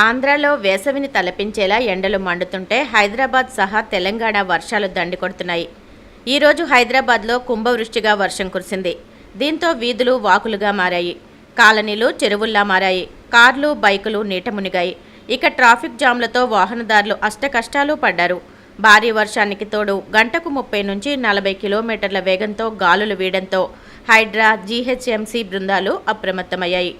ఆంధ్రాలో వేసవిని తలపించేలా ఎండలు మండుతుంటే హైదరాబాద్ సహా తెలంగాణ వర్షాలు దండికొడుతున్నాయి. ఈరోజు హైదరాబాద్లో కుంభవృష్టిగా వర్షం కురిసింది. దీంతో వీధులు వాకులుగా మారాయి. కాలనీలు చెరువుల్లా మారాయి. కార్లు బైకులు నీట మునిగాయి. ఇక ట్రాఫిక్ జామ్లతో వాహనదారులు అష్టకష్టాలు పడ్డారు. భారీ వర్షానికి తోడు గంటకు 30 నుంచి 40 కిలోమీటర్ల వేగంతో గాలులు వీయడంతో హైడ్రా, జీహెచ్ఎంసీ బృందాలు అప్రమత్తమయ్యాయి.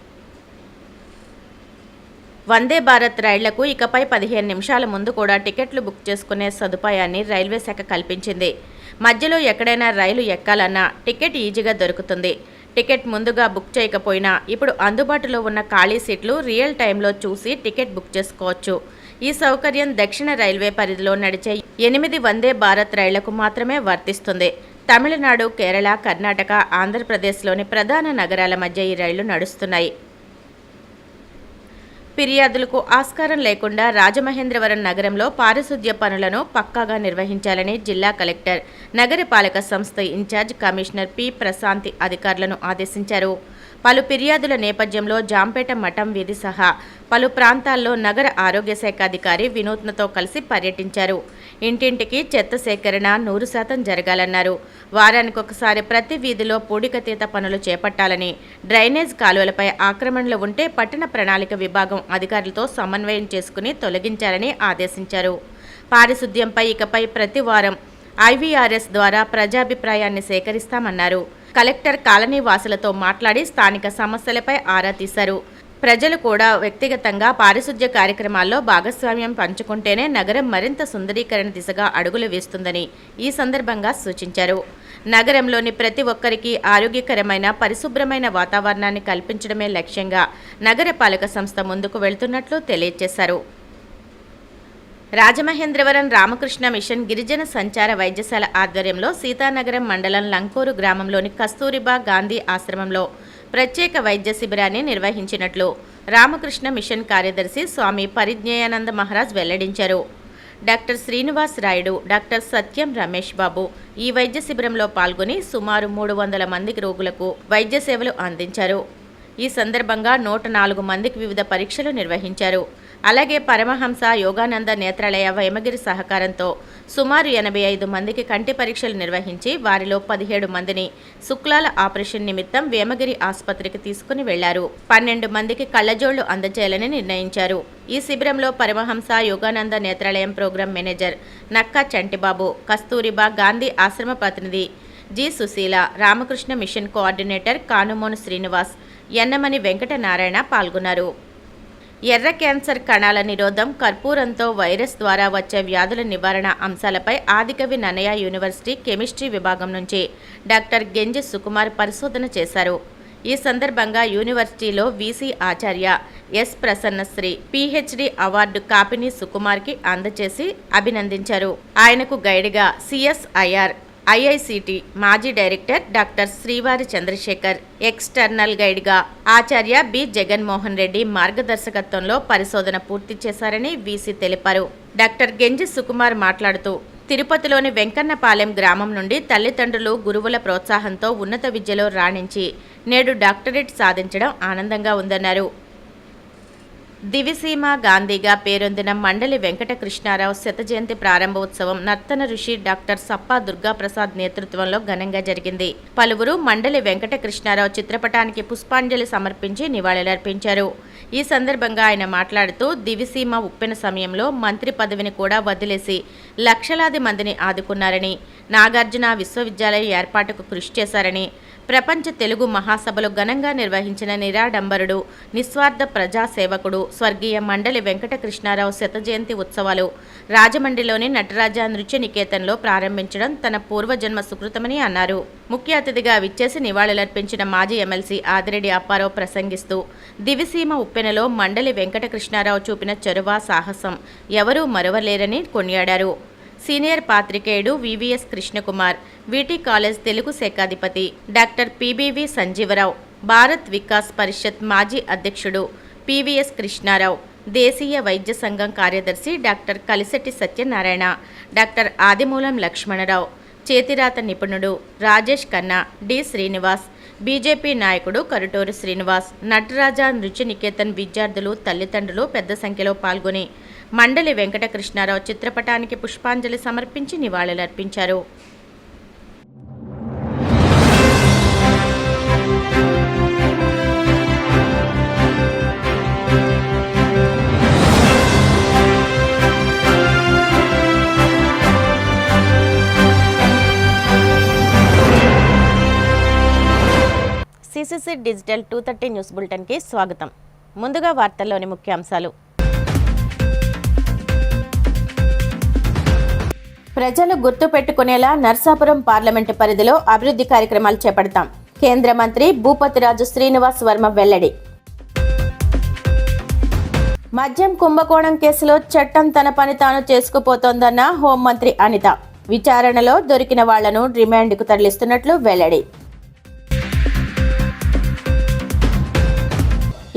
వందే భారత్ రైళ్లకు ఇకపై 15 నిమిషాల ముందు కూడా టికెట్లు బుక్ చేసుకునే సదుపాయాన్ని రైల్వే శాఖ కల్పించింది. మధ్యలో ఎక్కడైనా రైలు ఎక్కాలన్నా టికెట్ ఈజీగా దొరుకుతుంది. టికెట్ ముందుగా బుక్ చేయకపోయినా ఇప్పుడు అందుబాటులో ఉన్న ఖాళీ సీట్లు రియల్ టైంలో చూసి టికెట్ బుక్ చేసుకోవచ్చు. ఈ సౌకర్యం దక్షిణ రైల్వే పరిధిలో నడిచే 8 వందే భారత్ రైళ్లకు మాత్రమే వర్తిస్తుంది. తమిళనాడు, కేరళ, కర్ణాటక, ఆంధ్రప్రదేశ్లోని ప్రధాన నగరాల మధ్య ఈ రైళ్లు నడుస్తున్నాయి. ఫిర్యాదులకు ఆస్కారం లేకుండా రాజమహేంద్రవరం నగరంలో పారిశుద్ధ్య పనులను పక్కాగా నిర్వహించాలని జిల్లా కలెక్టర్, నగరపాలక సంస్థ ఇన్ఛార్జ్ కమిషనర్ పి. ప్రశాంతి అధికారులను ఆదేశించారు. పలు ఫిర్యాదుల నేపథ్యంలో జాంపేట మఠం వీధి సహా పలు ప్రాంతాల్లో నగర ఆరోగ్య శాఖ అధికారి వినూత్నతో కలిసి పర్యటించారు. ఇంటింటికి చెత్త సేకరణ 100% జరగాలన్నారు. వారానికొకసారి ప్రతి వీధిలో పూడికతీత పనులు చేపట్టాలని, డ్రైనేజ్ కాలువలపై ఆక్రమణలు ఉంటే పట్టణ ప్రణాళిక విభాగం అధికారులతో సమన్వయం చేసుకుని తొలగించాలని ఆదేశించారు. పారిశుద్ధ్యంపై ఇకపై ప్రతి వారం ఐవీఆర్ఎస్ ద్వారా ప్రజాభిప్రాయాన్ని సేకరిస్తామన్నారు. కలెక్టర్ కాలనీ వాసులతో మాట్లాడి స్థానిక సమస్యలపై ఆరా తీశారు. ప్రజలు కూడా వ్యక్తిగతంగా పారిశుద్ధ్య కార్యక్రమాల్లో భాగస్వామ్యం పంచుకుంటేనే నగరం మరింత సుందరీకరణ దిశగా అడుగులు వేస్తుందని ఈ సందర్భంగా సూచించారు. నగరంలోని ప్రతి ఒక్కరికి ఆరోగ్యకరమైన, పరిశుభ్రమైన వాతావరణాన్ని కల్పించడమే లక్ష్యంగా నగరపాలక సంస్థ ముందుకు వెళ్తున్నట్లు తెలియజేశారు. రాజమహేంద్రవరం రామకృష్ణ మిషన్ గిరిజన సంచార వైద్యశాల ఆధ్వర్యంలో సీతానగరం మండలం లంకూరు గ్రామంలోని కస్తూరిబా గాంధీ ఆశ్రమంలో ప్రత్యేక వైద్య శిబిరాన్ని నిర్వహించినట్లు రామకృష్ణ మిషన్ కార్యదర్శి స్వామి పరిజ్ఞయానంద మహారాజ్ వెల్లడించారు. డాక్టర్ శ్రీనివాస్ రాయుడు, డాక్టర్ సత్యం రమేష్ బాబు ఈ వైద్య శిబిరంలో పాల్గొని సుమారు 300 మంది రోగులకు వైద్య సేవలు అందించారు. ఈ సందర్భంగా 104 మందికి వివిధ పరీక్షలు నిర్వహించారు. అలాగే పరమహంస యోగానంద నేత్రాలయ వేమగిరి సహకారంతో సుమారు 85 మందికి కంటి పరీక్షలు నిర్వహించి వారిలో 17 మందిని శుక్లాల ఆపరేషన్ నిమిత్తం వేమగిరి ఆసుపత్రికి తీసుకుని వెళ్లారు. 12 మందికి కళ్లజోళ్లు అందజేయాలని నిర్ణయించారు. ఈ శిబిరంలో పరమహంస యోగానంద నేత్రాలయం ప్రోగ్రాం మేనేజర్ నక్కా చంటిబాబు, కస్తూరిబా గాంధీ ఆశ్రమ ప్రతినిధి G. Sushila, Ramakrishna mission coordinator Kanumonu Srinivas, Yannamani Venkatanarayana పాల్గొన్నారు. ఎర్ర క్యాన్సర్ కణాల నిరోధం, కర్పూరంతో వైరస్ ద్వారా వచ్చే వ్యాధుల నివారణ అంశాలపై ఆదికవి నన్నయ యూనివర్సిటీ కెమిస్ట్రీ విభాగం నుంచి డాక్టర్ గెంజి సుకుమార్ పరిశోధన చేశారు. ఈ సందర్భంగా యూనివర్సిటీలో వీసీ ఆచార్య ఎస్. ప్రసన్నశ్రీ పీహెచ్డీ అవార్డు కాపిని సుకుమార్కి అందజేసి అభినందించారు. ఆయనకు గైడ్గా సిఎస్ఐఆర్ ఐఐసిటి మాజీ డైరెక్టర్ డాక్టర్ శ్రీవారి చంద్రశేఖర్, ఎక్స్టర్నల్ గైడ్గా ఆచార్య బి. జగన్మోహన్ రెడ్డి మార్గదర్శకత్వంలో పరిశోధన పూర్తి చేశారని వీసీ తెలిపారు. డాక్టర్ గెంజి సుకుమార్ మాట్లాడుతూ, తిరుపతిలోని వెంకన్నపాలెం గ్రామం నుండి తల్లిదండ్రులు, గురువుల ప్రోత్సాహంతో ఉన్నత విద్యలో రాణించి నేడు డాక్టరేట్ సాధించడం ఆనందంగా ఉందన్నారు. దివిసీమ గాంధీగా పేరొందిన మండలి వెంకటకృష్ణారావు శత జయంతి ప్రారంభోత్సవం నర్తన ఋషి డాక్టర్ సప్పా దుర్గాప్రసాద్ నేతృత్వంలో ఘనంగా జరిగింది. పలువురు మండలి వెంకటకృష్ణారావు చిత్రపటానికి పుష్పాంజలి సమర్పించి నివాళులర్పించారు. ఈ సందర్భంగా ఆయన మాట్లాడుతూ, దివిసీమ ఉప్పెన సమయంలో మంత్రి పదవిని కూడా వదిలేసి లక్షలాది మందిని ఆదుకున్నారని, నాగార్జున విశ్వవిద్యాలయం ఏర్పాటుకు కృషి చేశారని, ప్రపంచ తెలుగు మహాసభలు ఘనంగా నిర్వహించిన నిరాడంబరుడు, నిస్వార్థ ప్రజాసేవకుడు స్వర్గీయ మండలి వెంకటకృష్ణారావు శత జయంతి ఉత్సవాలు రాజమండ్రిలోని నటరాజ నృత్య నికేతన్లో ప్రారంభించడం తన పూర్వజన్మ సుకృతమని అన్నారు. ముఖ్య అతిథిగా విచ్చేసి నివాళులర్పించిన మాజీ ఎమ్మెల్సీ ఆదిరెడ్డి అప్పారావు ప్రసంగిస్తూ, దివిసీమ ఉప్పెనలో మండలి వెంకటకృష్ణారావు చూపిన చొరవ, సాహసం ఎవరూ మరవలేరని కొనియాడారు. సీనియర్ పాత్రికేయుడు VVS Krishnakumar, VT college Telugu శాఖాధిపతి డాక్టర్ పిబివి సంజీవరావు, భారత్ వికాస్ పరిషత్ మాజీ అధ్యక్షుడు పివిఎస్ కృష్ణారావు, దేశీయ వైద్య సంఘం కార్యదర్శి డాక్టర్ కలిశెట్టి సత్యనారాయణ, డాక్టర్ ఆదిమూలం లక్ష్మణరావు, చేతిరాత నిపుణుడు రాజేష్ ఖన్నా, డి శ్రీనివాస్, బీజేపీ నాయకుడు కరుటూరు శ్రీనివాస్, నటరాజ నృత్య నికేతన్ విద్యార్థులు, తల్లిదండ్రులు పెద్ద సంఖ్యలో పాల్గొని మండలి వెంకటకృష్ణారావు చిత్రపటానికి పుష్పాంజలి సమర్పించి నివాళులర్పించారు. సిసిసి డిజిటల్ 230 న్యూస్ బులెటిన్కి స్వాగతం. ముందుగా వార్తల్లోని ముఖ్యాంశాలు. ప్రజలు గుర్తుపెట్టుకునేలా నర్సాపురం పార్లమెంటు పరిధిలో అభివృద్ధి కార్యక్రమాలు చేపడతాం. కేంద్ర మంత్రి భూపతిరాజు శ్రీనివాస్ వర్మ వెల్లడి. మద్యం కుంభకోణం కేసులో చట్టం తన పని తాను చేసుకుపోతోందన్న హోంమంత్రి అనిత. విచారణలో దొరికిన వాళ్లను రిమాండ్కు తరలిస్తున్నట్లు వెల్లడి.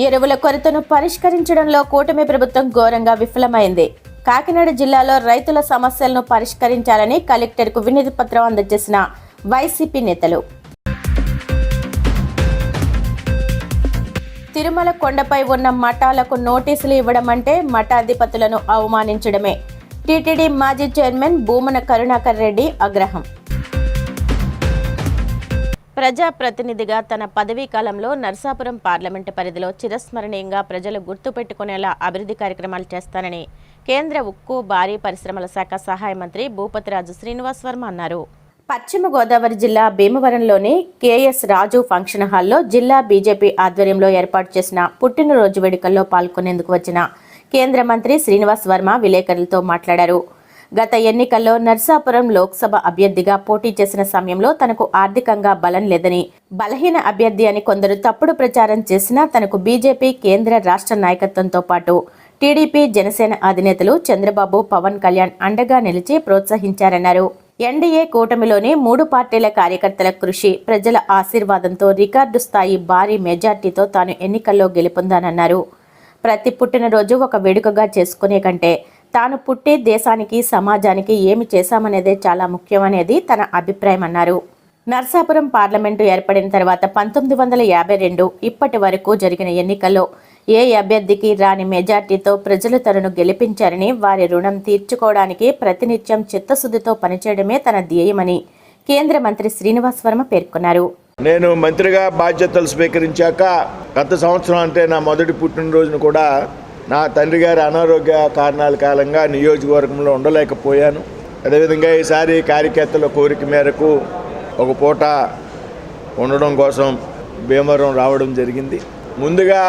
ఎరువుల కొరతను పరిష్కరించడంలో కూటమి ప్రభుత్వం ఘోరంగా విఫలమైంది. కాకినాడ జిల్లాలో రైతుల సమస్యలను పరిష్కరించాలని కలెక్టర్కు వినతి పత్రం అందజేసిన వైసీపీ నేతలు. తిరుమల కొండపై ఉన్న మఠాలకు నోటీసులు ఇవ్వడం అంటే మఠాధిపతులను అవమానించడమే. టీటీడీ మాజీ చైర్మన్ భూమన కరుణాకర్ రెడ్డి ఆగ్రహం. ప్రజాప్రతినిధిగా తన పదవీ కాలంలో నర్సాపురం పార్లమెంటు పరిధిలో చిరస్మరణీయంగా ప్రజలు గుర్తుపెట్టుకునేలా అభివృద్ధి కార్యక్రమాలు చేస్తానని కేంద్ర ఉక్కు భారీ పరిశ్రమల శాఖ సహాయ మంత్రి భూపతిరాజు శ్రీనివాస్ వర్మ అన్నారు. పశ్చిమ గోదావరి జిల్లా భీమవరంలోని కేఎస్ రాజు ఫంక్షన్ హాల్లో జిల్లా బీజేపీ ఆధ్వర్యంలో ఏర్పాటు చేసిన పుట్టినరోజు వేడుకల్లో పాల్గొనేందుకు వచ్చిన కేంద్ర మంత్రి శ్రీనివాస్ వర్మ విలేకరులతో మాట్లాడారు. గత ఎన్నికల్లో నర్సాపురం లోక్సభ అభ్యర్థిగా పోటీ చేసిన సమయంలో తనకు ఆర్థికంగా బలం లేదని, బలహీన అభ్యర్థి అని కొందరు తప్పుడు ప్రచారం చేసినా తనకు బీజేపీ కేంద్ర రాష్ట్ర నాయకత్వంతో పాటు టీడీపీ జనసేన అధినేతలు చంద్రబాబు, పవన్ కళ్యాణ్ అండగా నిలిచి ప్రోత్సహించారన్నారు. ఎన్డీఏ కూటమిలోని 3 పార్టీల కార్యకర్తల కృషి, ప్రజల ఆశీర్వాదంతో రికార్డు స్థాయి భారీ మెజార్టీతో తాను ఎన్నికల్లో గెలుపొందానన్నారు. ప్రతి పుట్టినరోజు ఒక వేడుకగా చేసుకునే కంటే తాను పుట్టి దేశానికి, సమాజానికి ఏమి చేశామనేదే చాలా ముఖ్యమనేది తన అభిప్రాయం అన్నారు. నర్సాపురం పార్లమెంటు ఏర్పడిన తర్వాత 1952 ఇప్పటి వరకు జరిగిన ఎన్నికల్లో ఏ అభ్యర్థికి రాని మెజార్టీతో ప్రజలు తనను గెలిపించారని, వారి రుణం తీర్చుకోవడానికి ప్రతినిత్యం చిత్తశుద్ధితో పనిచేయడమే తన ధ్యేయమని కేంద్ర మంత్రి శ్రీనివాస్ వర్మ పేర్కొన్నారు. నేను మంత్రిగా బాధ్యతలు స్వీకరించాక గత సంవత్సరం అంటే నా మొదటి పుట్టినరోజును కూడా నా తండ్రి గారి అనారోగ్య కారణాల కాలంగా నియోజకవర్గంలో ఉండలేకపోయాను. అదేవిధంగా ఈసారి కార్యకర్తల కోరిక మేరకు ఒక పూట ఉండడం కోసం భీమవరం రావడం జరిగింది. ముందుగా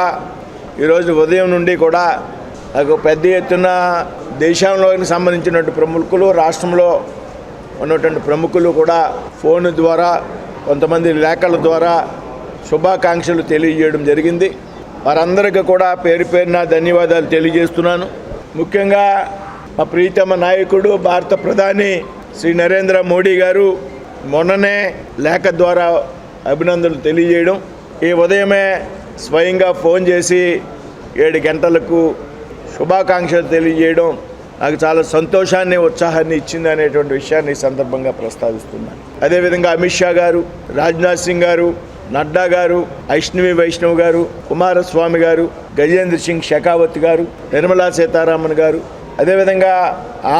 ఈరోజు ఉదయం నుండి కూడా నాకు పెద్ద ఎత్తున దేశంలోకి సంబంధించినటువంటి ప్రముఖులు, రాష్ట్రంలో ఉన్నటువంటి ప్రముఖులు కూడా ఫోన్ ద్వారా, కొంతమంది లేఖల ద్వారా శుభాకాంక్షలు తెలియజేయడం జరిగింది. వారందరికీ కూడా పేరు పేరున ధన్యవాదాలు తెలియజేస్తున్నాను. ముఖ్యంగా మా ప్రీతమ నాయకుడు భారత ప్రధాని శ్రీ నరేంద్ర మోడీ గారు మొన్ననే లేఖ ద్వారా అభినందనలు తెలియజేయడం, ఈ ఉదయమే స్వయంగా ఫోన్ చేసి 7 గంటలకు శుభాకాంక్షలు తెలియజేయడం నాకు చాలా సంతోషాన్ని, ఉత్సాహాన్ని ఇచ్చింది అనేటువంటి విషయాన్ని ఈ సందర్భంగా ప్రస్తావిస్తున్నాను. అదేవిధంగా అమిత్ షా గారు, రాజ్నాథ్ సింగ్ గారు, నడ్డా గారు, ఐష్ణవి వైష్ణవ్ గారు, కుమారస్వామి గారు, గజేంద్ర సింగ్ షెకావత్ గారు, నిర్మలా సీతారామన్ గారు, అదేవిధంగా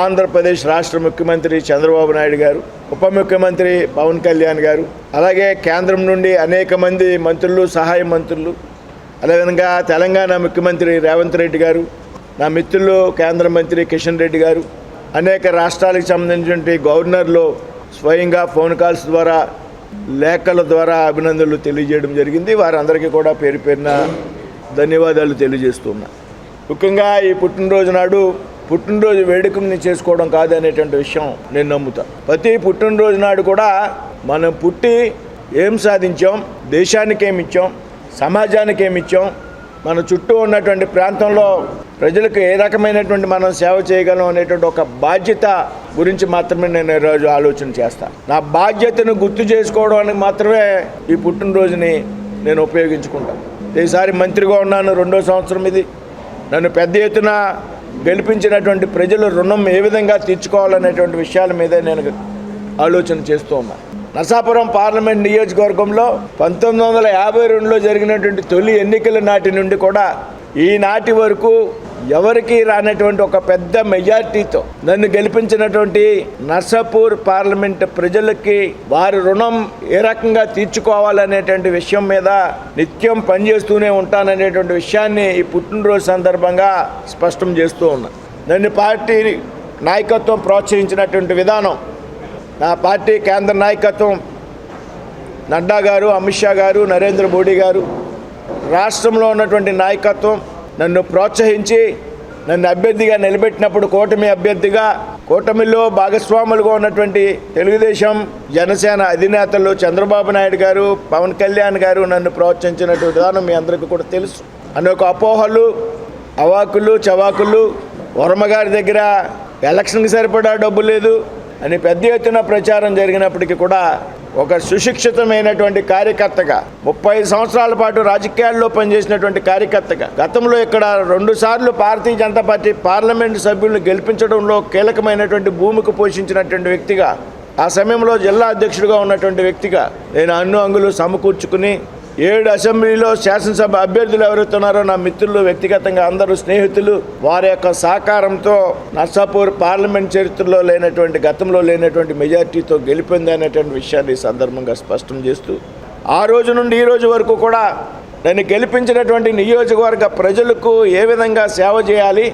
ఆంధ్రప్రదేశ్ రాష్ట్ర ముఖ్యమంత్రి చంద్రబాబు నాయుడు గారు, ఉప ముఖ్యమంత్రి పవన్ కళ్యాణ్ గారు, అలాగే కేంద్రం నుండి అనేక మంది మంత్రులు, సహాయ మంత్రులు, అదేవిధంగా తెలంగాణ ముఖ్యమంత్రి రేవంత్ రెడ్డి గారు, నా మిత్రులు కేంద్ర మంత్రి కిషన్ రెడ్డి గారు, అనేక రాష్ట్రాలకు సంబంధించిన గవర్నర్లు స్వయంగా ఫోన్ కాల్స్ ద్వారా, లేఖల ద్వారా అభినందనలు తెలియజేయడం జరిగింది. వారందరికీ కూడా పేరు పేరున ధన్యవాదాలు తెలియజేస్తున్నా. ముఖ్యంగా ఈ పుట్టినరోజు నాడు పుట్టినరోజు వేడుకని చేసుకోవడం కాదనేటువంటి విషయం నేను నమ్ముతాను. ప్రతి పుట్టినరోజు నాడు కూడా మనం పుట్టి ఏం సాధించాం, దేశానికి ఏమి ఇచ్చాం, సమాజానికి ఏమి ఇచ్చాం, మన చుట్టూ ఉన్నటువంటి ప్రాంతంలో ప్రజలకు ఏ రకమైనటువంటి మనం సేవ చేయగలం అనేటువంటి ఒక బాధ్యత గురించి మాత్రమే నేను ఈరోజు ఆలోచన చేస్తాను. నా బాధ్యతను గుర్తు చేసుకోవడానికి మాత్రమే ఈ పుట్టినరోజుని నేను ఉపయోగించుకుంటాను. ఈసారి మంత్రిగా ఉన్నాను, 2వ సంవత్సరం ఇది. నన్ను పెద్ద ఎత్తున గెలిపించినటువంటి ప్రజల రుణం ఏ విధంగా తీర్చుకోవాలనేటువంటి విషయాల మీద నేను ఆలోచన చేస్తూ ఉన్నాను. నరసాపురం పార్లమెంట్ నియోజకవర్గంలో 1952లో జరిగినటువంటి తొలి ఎన్నికల నాటి నుండి కూడా ఈనాటి వరకు ఎవరికి రానటువంటి ఒక పెద్ద మెజార్టీతో నన్ను గెలిపించినటువంటి నర్సాపూర్ పార్లమెంట్ ప్రజలకి వారి రుణం ఏ రకంగా తీర్చుకోవాలనేటువంటి విషయం మీద నిత్యం పనిచేస్తూనే ఉంటాననేటువంటి విషయాన్ని ఈ పుట్టినరోజు సందర్భంగా స్పష్టం చేస్తూ ఉన్నా. నన్ను పార్టీ నాయకత్వం ప్రోత్సహించినటువంటి విధానం, నా పార్టీ కేంద్ర నాయకత్వం నడ్డా గారు, అమిత్ షా గారు, నరేంద్ర మోడీ గారు, రాష్ట్రంలో ఉన్నటువంటి నాయకత్వం నన్ను ప్రోత్సహించి నన్ను అభ్యర్థిగా నిలబెట్టినప్పుడు కూటమి అభ్యర్థిగా, కూటమిలో భాగస్వాములుగా ఉన్నటువంటి తెలుగుదేశం జనసేన అధినేతలు చంద్రబాబు నాయుడు గారు, పవన్ కళ్యాణ్ గారు నన్ను ప్రోత్సహించినటువంటి విధానం మీ అందరికీ కూడా తెలుసు. అనేక అపోహలు, అవాకులు చవాకులు, వర్మ గారి దగ్గర ఎలక్షన్కి సరిపడా డబ్బు లేదు అని పెద్ద ఎత్తున ప్రచారం జరిగినప్పటికీ కూడా ఒక సుశిక్షితమైనటువంటి కార్యకర్తగా, 35 సంవత్సరాల పాటు రాజకీయాల్లో పనిచేసినటువంటి కార్యకర్తగా, గతంలో ఇక్కడ 2 సార్లు భారతీయ జనతా పార్టీ పార్లమెంటు సభ్యులను గెలిపించడంలో కీలకమైనటువంటి భూమిక పోషించినటువంటి వ్యక్తిగా, ఆ సమయంలో జిల్లా అధ్యక్షుడిగా ఉన్నటువంటి వ్యక్తిగా నేను అన్ని అంగులు సమకూర్చుకుని 7 అసెంబ్లీలో శాసనసభ అభ్యర్థులు ఎవరుతున్నారో నా మిత్రులు, వ్యక్తిగతంగా అందరూ స్నేహితులు, వారి యొక్క సహకారంతో నర్సాపూర్ పార్లమెంట్ చరిత్రలో లేనటువంటి, గతంలో లేనటువంటి మెజార్టీతో గెలిపింది అనేటువంటి విషయాన్ని ఈ సందర్భంగా స్పష్టం చేస్తూ, ఆ రోజు నుండి ఈ రోజు వరకు కూడా నన్ను గెలిపించినటువంటి నియోజకవర్గ ప్రజలకు ఏ విధంగా సేవ చేయాలి,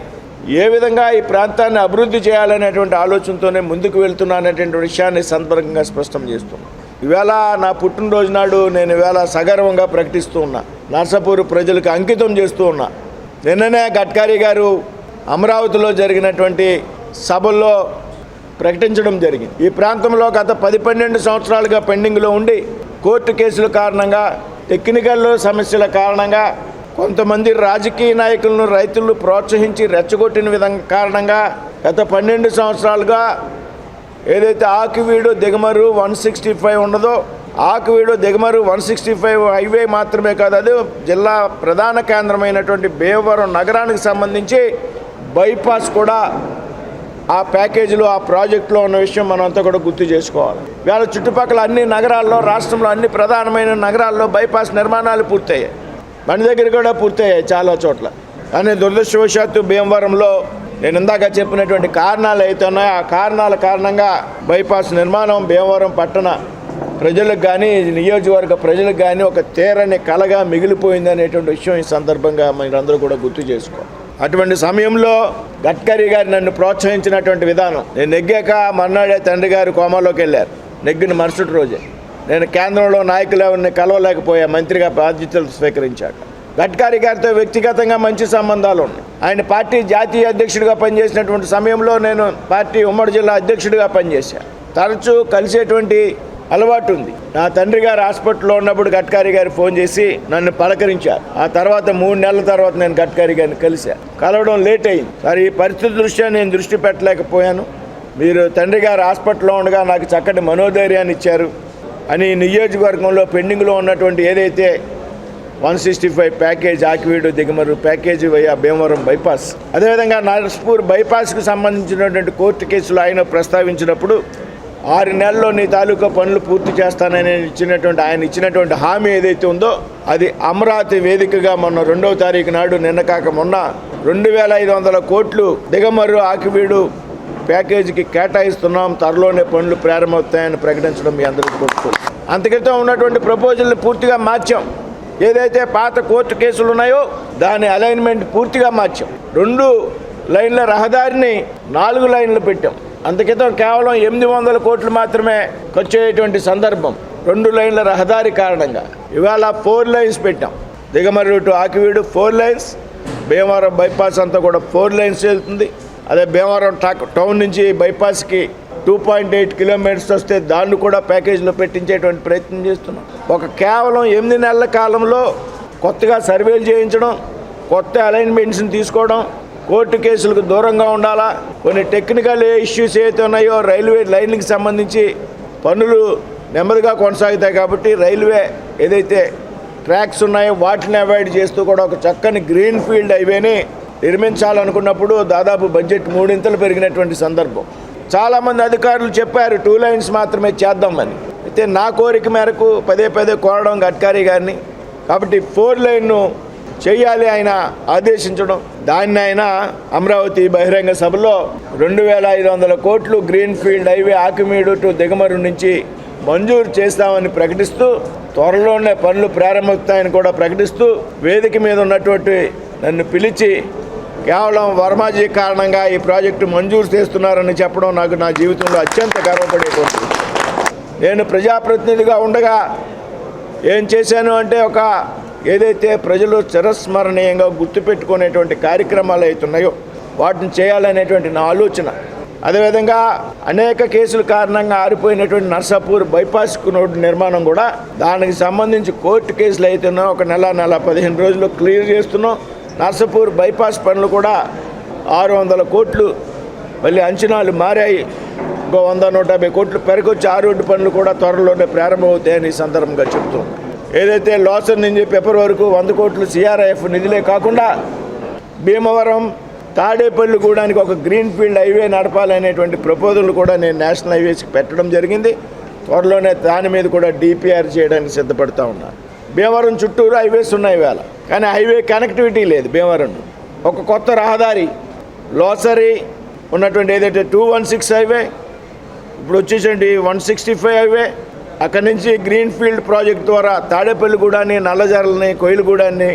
ఏ విధంగా ఈ ప్రాంతాన్ని అభివృద్ధి చేయాలనేటువంటి ఆలోచనతోనే ముందుకు వెళ్తున్నాననేటువంటి విషయాన్ని సందర్భంగా స్పష్టం చేస్తున్నాను. ఇవాళ నా పుట్టినరోజు నాడు నేను ఇవాళ సగర్వంగా ప్రకటిస్తూ ఉన్నా, నర్సాపూర్ ప్రజలకు అంకితం చేస్తూ ఉన్నా. నిన్ననే గడ్కరీ గారు అమరావతిలో జరిగినటువంటి సభల్లో ప్రకటించడం జరిగింది. ఈ ప్రాంతంలో గత 10-12 సంవత్సరాలుగా పెండింగ్లో ఉండి కోర్టు కేసుల కారణంగా, టెక్నికల్ సమస్యల కారణంగా, కొంతమంది రాజకీయ నాయకులను రైతులను ప్రోత్సహించి రెచ్చగొట్టిన విధంగా కారణంగా గత 12 సంవత్సరాలుగా ఏదైతే ఆకువీడు దిగమరు 165 ఉండదో, ఆకువీడు దిగమరు 165 హైవే మాత్రమే కాదు, అది జిల్లా ప్రధాన కేంద్రమైనటువంటి భీమవరం నగరానికి సంబంధించి బైపాస్ కూడా ఆ ప్యాకేజీలో, ఆ ప్రాజెక్టులో ఉన్న విషయం మనంతా కూడా గుర్తు చేసుకోవాలి. ఇవాళ చుట్టుపక్కల అన్ని నగరాల్లో, రాష్ట్రంలో అన్ని ప్రధానమైన నగరాల్లో బైపాస్ నిర్మాణాలు పూర్తయ్యాయి. మన దగ్గర కూడా పూర్తయ్యాయి చాలా చోట్ల. కానీ దురదృష్టవశాత్తు భీమవరంలో నేను ఇందాక చెప్పినటువంటి కారణాలు అయితే ఉన్నాయో, ఆ కారణాల కారణంగా బైపాస్ నిర్మాణం భీమవరం పట్టణ ప్రజలకు కానీ, నియోజకవర్గ ప్రజలకు కానీ ఒక తీరని కలగా మిగిలిపోయింది అనేటువంటి విషయం ఈ సందర్భంగా మీరందరూ కూడా గుర్తు చేసుకోవాలి. అటువంటి సమయంలో గడ్కరీ గారు నన్ను ప్రోత్సహించినటువంటి విధానం, నేను నెగ్గాక మర్నాడే తండ్రి గారు కోమాలోకి వెళ్ళారు. నెగ్గిన మరుసటి రోజే నేను కేంద్రంలో నాయకులు ఎవరిని కలవలేకపోయా, మంత్రిగా బాధ్యతలు స్వీకరించాక. గడ్కరీ గారితో వ్యక్తిగతంగా మంచి సంబంధాలు ఉన్నాయి. ఆయన పార్టీ జాతీయ అధ్యక్షుడిగా పనిచేసినటువంటి సమయంలో నేను పార్టీ ఉమ్మడి జిల్లా అధ్యక్షుడిగా పనిచేశాను. తరచూ కలిసేటువంటి అలవాటు ఉంది. నా తండ్రి గారు హాస్పిటల్లో ఉన్నప్పుడు గడ్కరీ గారు ఫోన్ చేసి నన్ను పలకరించారు. ఆ తర్వాత 3 నెలల తర్వాత నేను గడ్కరీ గారిని కలిశాను. కలవడం లేట్ అయింది. సరే, ఈ పరిస్థితి దృష్ట్యా నేను దృష్టి పెట్టలేకపోయాను. మీరు తండ్రి గారు హాస్పిటల్లో ఉండగా నాకు చక్కటి మనోధైర్యాన్ని ఇచ్చారు అని నియోజకవర్గంలో పెండింగ్లో ఉన్నటువంటి ఏదైతే 165 ప్యాకేజ్, ఆకివీడు దిగమరు ప్యాకేజీ వయ్యా భీమవరం బైపాస్, అదేవిధంగా నర్సాపూర్ బైపాస్కు సంబంధించినటువంటి కోర్టు కేసులు ఆయన ప్రస్తావించినప్పుడు 6 నెలల్లో నీ తాలూకా పనులు పూర్తి చేస్తానని ఆయన ఇచ్చినటువంటి హామీ ఏదైతే ఉందో అది అమరావతి వేదికగా మొన్న 2వ తారీఖు నాడు, నిన్న కాక మొన్న 2500 కోట్లు దిగమర్రు ఆకివీడు ప్యాకేజీకి కేటాయిస్తున్నాం, త్వరలోనే పనులు ప్రారంభమవుతాయని ప్రకటించడం మీ అందరికీ గుర్తుంది. అంతక్రితం ఉన్నటువంటి ప్రపోజల్ని పూర్తిగా మార్చాం. ఏదైతే పాత కోర్టు కేసులు ఉన్నాయో దాని అలైన్మెంట్ పూర్తిగా మార్చాం. 2 లైన్ల రహదారిని 4 లైన్లు పెట్టాం. అందుకితం కేవలం 800 కోట్లు మాత్రమే ఖర్చు అయ్యేటువంటి సందర్భం 2 లైన్ల రహదారి కారణంగా. ఇవాళ 4 లైన్స్ పెట్టాం. Digamarru to Akividu 4 lines, Bhimavaram bypass అంతా కూడా 4 లైన్స్ వెళ్తుంది. అదే భీమవరం టౌన్ నుంచి బైపాస్కి 2.8 కిలోమీటర్స్ వస్తే దాన్ని కూడా ప్యాకేజీలో పెట్టించేటువంటి ప్రయత్నం చేస్తున్నాం. ఒక కేవలం 8 నెలల కాలంలో కొత్తగా సర్వేలు చేయించడం, కొత్త అలైన్మెంట్స్ని తీసుకోవడం, కోర్టు కేసులకు దూరంగా ఉండాలా, కొన్ని టెక్నికల్ ఇష్యూస్ ఏవైతే ఉన్నాయో రైల్వే లైన్కి సంబంధించి పనులు నెమ్మదిగా కొనసాగుతాయి కాబట్టి రైల్వే ఏదైతే ట్రాక్స్ ఉన్నాయో వాటిని అవాయిడ్ చేస్తూ కూడా ఒక చక్కని గ్రీన్ ఫీల్డ్ హైవేని నిర్మించాలనుకున్నప్పుడు దాదాపు బడ్జెట్ 3 ఇంతలు పెరిగినటువంటి సందర్భం. చాలామంది అధికారులు చెప్పారు 2 లైన్స్ మాత్రమే చేద్దామని. అయితే నా కోరిక మేరకు పదే కోరడం గడ్కరీ గారిని, కాబట్టి 4 లైన్ను చేయాలి ఆయన ఆదేశించడం. దాన్ని ఆయన అమరావతి బహిరంగ సభలో 2,500 కోట్లు గ్రీన్ ఫీల్డ్ హైవే ఆకిమీడు టు దిగమరు నుంచి మంజూరు చేస్తామని ప్రకటిస్తూ, త్వరలోనే పనులు ప్రారంభిస్తాయని కూడా ప్రకటిస్తూ, వేదిక మీద ఉన్నటువంటి నన్ను పిలిచి కేవలం వర్మాజీ కారణంగా ఈ ప్రాజెక్టు మంజూరు చేస్తున్నారని చెప్పడం నాకు నా జీవితంలో అత్యంత గర్వపడేటువంటి. నేను ప్రజాప్రతినిధిగా ఉండగా ఏం చేశాను అంటే, ఏదైతే ప్రజలు చిరస్మరణీయంగా గుర్తుపెట్టుకునేటువంటి కార్యక్రమాలు అవుతున్నాయో వాటిని చేయాలనేటువంటి నా ఆలోచన. అదేవిధంగా అనేక కేసుల కారణంగా ఆరిపోయినటువంటి నర్సాపూర్ బైపాస్ రోడ్డు నిర్మాణం కూడా, దానికి సంబంధించి కోర్టు కేసులు అవుతున్నాం. 1 నెల 15 రోజుల్లో క్లియర్ చేస్తున్నాం. నర్సాపూర్ బైపాస్ పనులు కూడా 600 కోట్లు మళ్ళీ అంచనాలు మారాయి. ఇంకో 100-150 కోట్లు పెరగొచ్చి ఆ రోడ్డు పనులు కూడా త్వరలోనే ప్రారంభమవుతాయని ఈ సందర్భంగా చెబుతున్నాం. ఏదైతే లోసర్ నుంచి పెప్పర్ వరకు 100 కోట్లు CRIF నిధులే కాకుండా భీమవరం తాడేపల్లి గూడానికి ఒక గ్రీన్ ఫీల్డ్ హైవే నడపాలనేటువంటి ప్రపోజల్ కూడా నేను నేషనల్ హైవేస్కి పెట్టడం జరిగింది. త్వరలోనే దాని మీద కూడా DPR చేయడానికి సిద్ధపడుతూ ఉన్నాను. భీమవరం చుట్టూరు హైవేస్ ఉన్నాయి వేళ, కానీ హైవే కనెక్టివిటీ లేదు. భీమవరం ఒక కొత్త రహదారి లోసరి ఉన్నటువంటి ఏదైతే 216 హైవే, ఇప్పుడు వచ్చేసండి 165 హైవే, అక్కడి నుంచి గ్రీన్ ఫీల్డ్ ప్రాజెక్ట్ ద్వారా తాడేపల్లిగూడాన్ని, నల్లజర్లని, కోయిలగూడాన్ని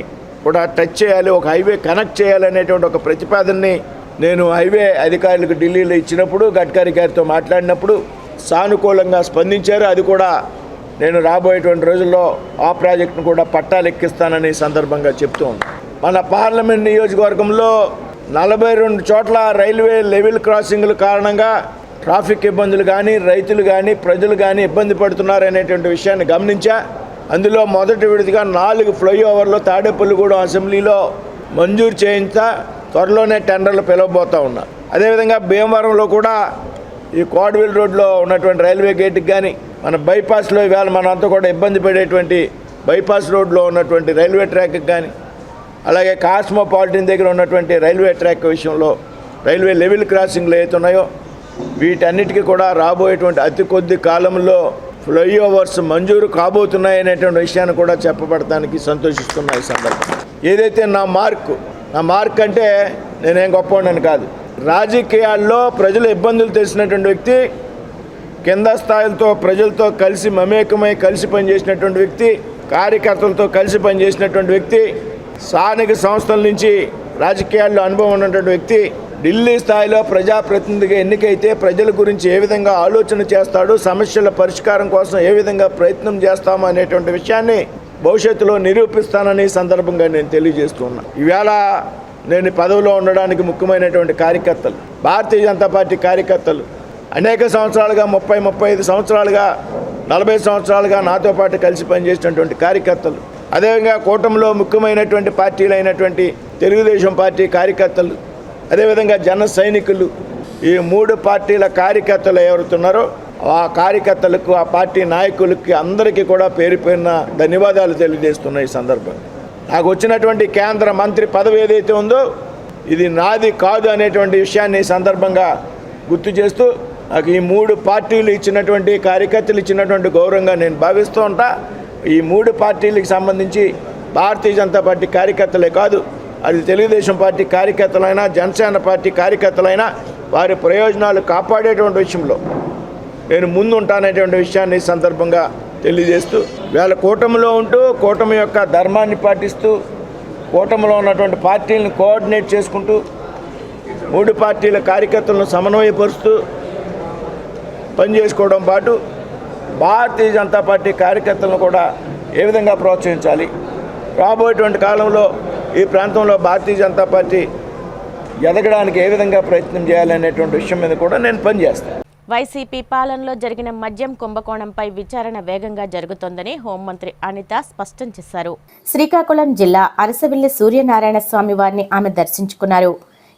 కూడా టచ్ చేయాలి, ఒక హైవే కనెక్ట్ చేయాలనేటువంటి ఒక ప్రతిపాదనని నేను హైవే అధికారులకు ఢిల్లీలో ఇచ్చినప్పుడు, గడ్కరీ గారితో మాట్లాడినప్పుడు సానుకూలంగా స్పందించారు. అది కూడా నేను రాబోయేటువంటి రోజుల్లో ఆ ప్రాజెక్టును కూడా పట్టాలెక్కిస్తానని సందర్భంగా చెప్తూ ఉన్నాను. మన పార్లమెంట్ నియోజకవర్గంలో 42 చోట్ల రైల్వే లెవెల్ క్రాసింగ్ల కారణంగా ట్రాఫిక్ ఇబ్బందులు కానీ, రైతులు కానీ, ప్రజలు కానీ ఇబ్బంది పడుతున్నారనేటువంటి విషయాన్ని గమనించా. అందులో మొదటి విడతగా 4 ఫ్లైఓవర్లు తాడేపల్లిగూడెం అసెంబ్లీలో మంజూరు చేయించా. త్వరలోనే టెండర్లు పిలవబోతూ ఉన్నా. అదేవిధంగా భీమవరంలో కూడా ఈ కోడవిల్ రోడ్లో ఉన్నటువంటి రైల్వే గేట్కి కానీ, మన బైపాస్లో ఇవాళ మనంతా కూడా ఇబ్బంది పడేటువంటి బైపాస్ రోడ్లో ఉన్నటువంటి రైల్వే ట్రాక్కి కానీ, అలాగే కాస్మోపాలిటన్ దగ్గర ఉన్నటువంటి రైల్వే ట్రాక్ విషయంలో రైల్వే లెవెల్ క్రాసింగ్లు అవుతున్నాయో వీటన్నిటికీ కూడా రాబోయేటువంటి అతి కొద్ది కాలంలో ఫ్లైఓవర్స్ మంజూరు కాబోతున్నాయనేటువంటి విషయాన్ని కూడా చెప్పబడటానికి సంతోషిస్తున్నా ఈ సందర్భంగా. ఏదైతే నా మార్క్ అంటే నేనేం గొప్పవాడిని కాదు. రాజకీయాల్లో ప్రజల ఇబ్బందులు తెలిసినటువంటి వ్యక్తి, కింద స్థాయిలతో ప్రజలతో కలిసి మమేకమై కలిసి పనిచేసినటువంటి వ్యక్తి, కార్యకర్తలతో కలిసి పనిచేసినటువంటి వ్యక్తి, స్థానిక సంస్థల నుంచి రాజకీయాల్లో అనుభవం ఉన్నటువంటి వ్యక్తి, ఢిల్లీ స్థాయిలో ప్రజాప్రతినిధిగా ఎన్నికైతే ప్రజల గురించి ఏ విధంగా ఆలోచన చేస్తాడు, సమస్యల పరిష్కారం కోసం ఏ విధంగా ప్రయత్నం చేస్తాము అనేటువంటి విషయాన్ని భవిష్యత్తులో నిరూపిస్తానని సందర్భంగా నేను తెలియజేస్తున్నా. ఈవేళ నేను పదవిలో ఉండడానికి ముఖ్యమైనటువంటి కార్యకర్తలు, భారతీయ జనతా పార్టీ కార్యకర్తలు, అనేక సంవత్సరాలుగా 35 సంవత్సరాలుగా 40 సంవత్సరాలుగా నాతో పాటు కలిసి పనిచేసినటువంటి కార్యకర్తలు, అదేవిధంగా కూటమిలో ముఖ్యమైనటువంటి పార్టీలు అయినటువంటి తెలుగుదేశం పార్టీ కార్యకర్తలు, అదేవిధంగా జన సైనికులు, ఈ 3 పార్టీల కార్యకర్తలు ఎవరుతున్నారో ఆ కార్యకర్తలకు, ఆ పార్టీ నాయకులకి అందరికీ కూడా పేరు పేరున ధన్యవాదాలు తెలియజేస్తున్న ఈ సందర్భంగా. నాకు వచ్చినటువంటి కేంద్ర మంత్రి పదవి ఏదైతే ఉందో ఇది నాది కాదు అనేటువంటి విషయాన్ని ఈ సందర్భంగా గుర్తు చేస్తూ, నాకు ఈ 3 పార్టీలు ఇచ్చినటువంటి కార్యకర్తలు ఇచ్చినటువంటి గౌరవంగా నేను భావిస్తూ ఉంటా. ఈ 3 పార్టీలకు సంబంధించి భారతీయ జనతా పార్టీ కార్యకర్తలే కాదు, అది తెలుగుదేశం పార్టీ కార్యకర్తలైనా, జనసేన పార్టీ కార్యకర్తలైనా వారి ప్రయోజనాలు కాపాడేటువంటి విషయంలో నేను ముందు ఉంటాననేటువంటి విషయాన్ని ఈ సందర్భంగా తెలియజేస్తూ, వీళ్ళ కూటమిలో ఉంటూ కూటమి యొక్క ధర్మాన్ని పాటిస్తూ కూటమిలో ఉన్నటువంటి పార్టీలను కోఆర్డినేట్ చేసుకుంటూ 3 పార్టీల కార్యకర్తలను సమన్వయపరుస్తూ పనిచేసుకోవడం పాటు భారతీయ జనతా పార్టీ కార్యకర్తలను కూడా ఏ విధంగా ప్రోత్సహించాలి, రాబోయేటువంటి కాలంలో ఈ ప్రాంతంలో భారతీయ జనతా పార్టీ ఎదగడానికి ఏ విధంగా ప్రయత్నం చేయాలనేటువంటి విషయం మీద కూడా నేను పనిచేస్తాను. వైసీపీ పాలనలో జరిగిన మద్యం కుంభకోణంపై విచారణ వేగంగా జరుగుతోందని హోంమంత్రి అనిత స్పష్టం చేశారు. శ్రీకాకుళం జిల్లా అరసవిల్లి సూర్యనారాయణ స్వామి వారిని ఆమె దర్శించుకున్నారు.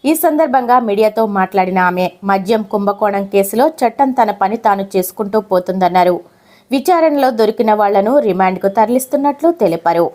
ఈ సందర్భంగా మీడియాతో మాట్లాడిన ఆమె మద్యం కుంభకోణం కేసులో చట్టం తన పని తాను చేసుకుంటూ పోతుందన్నారు. విచారణలో దొరికిన వాళ్లను రిమాండ్కు తరలిస్తున్నట్లు తెలిపారు.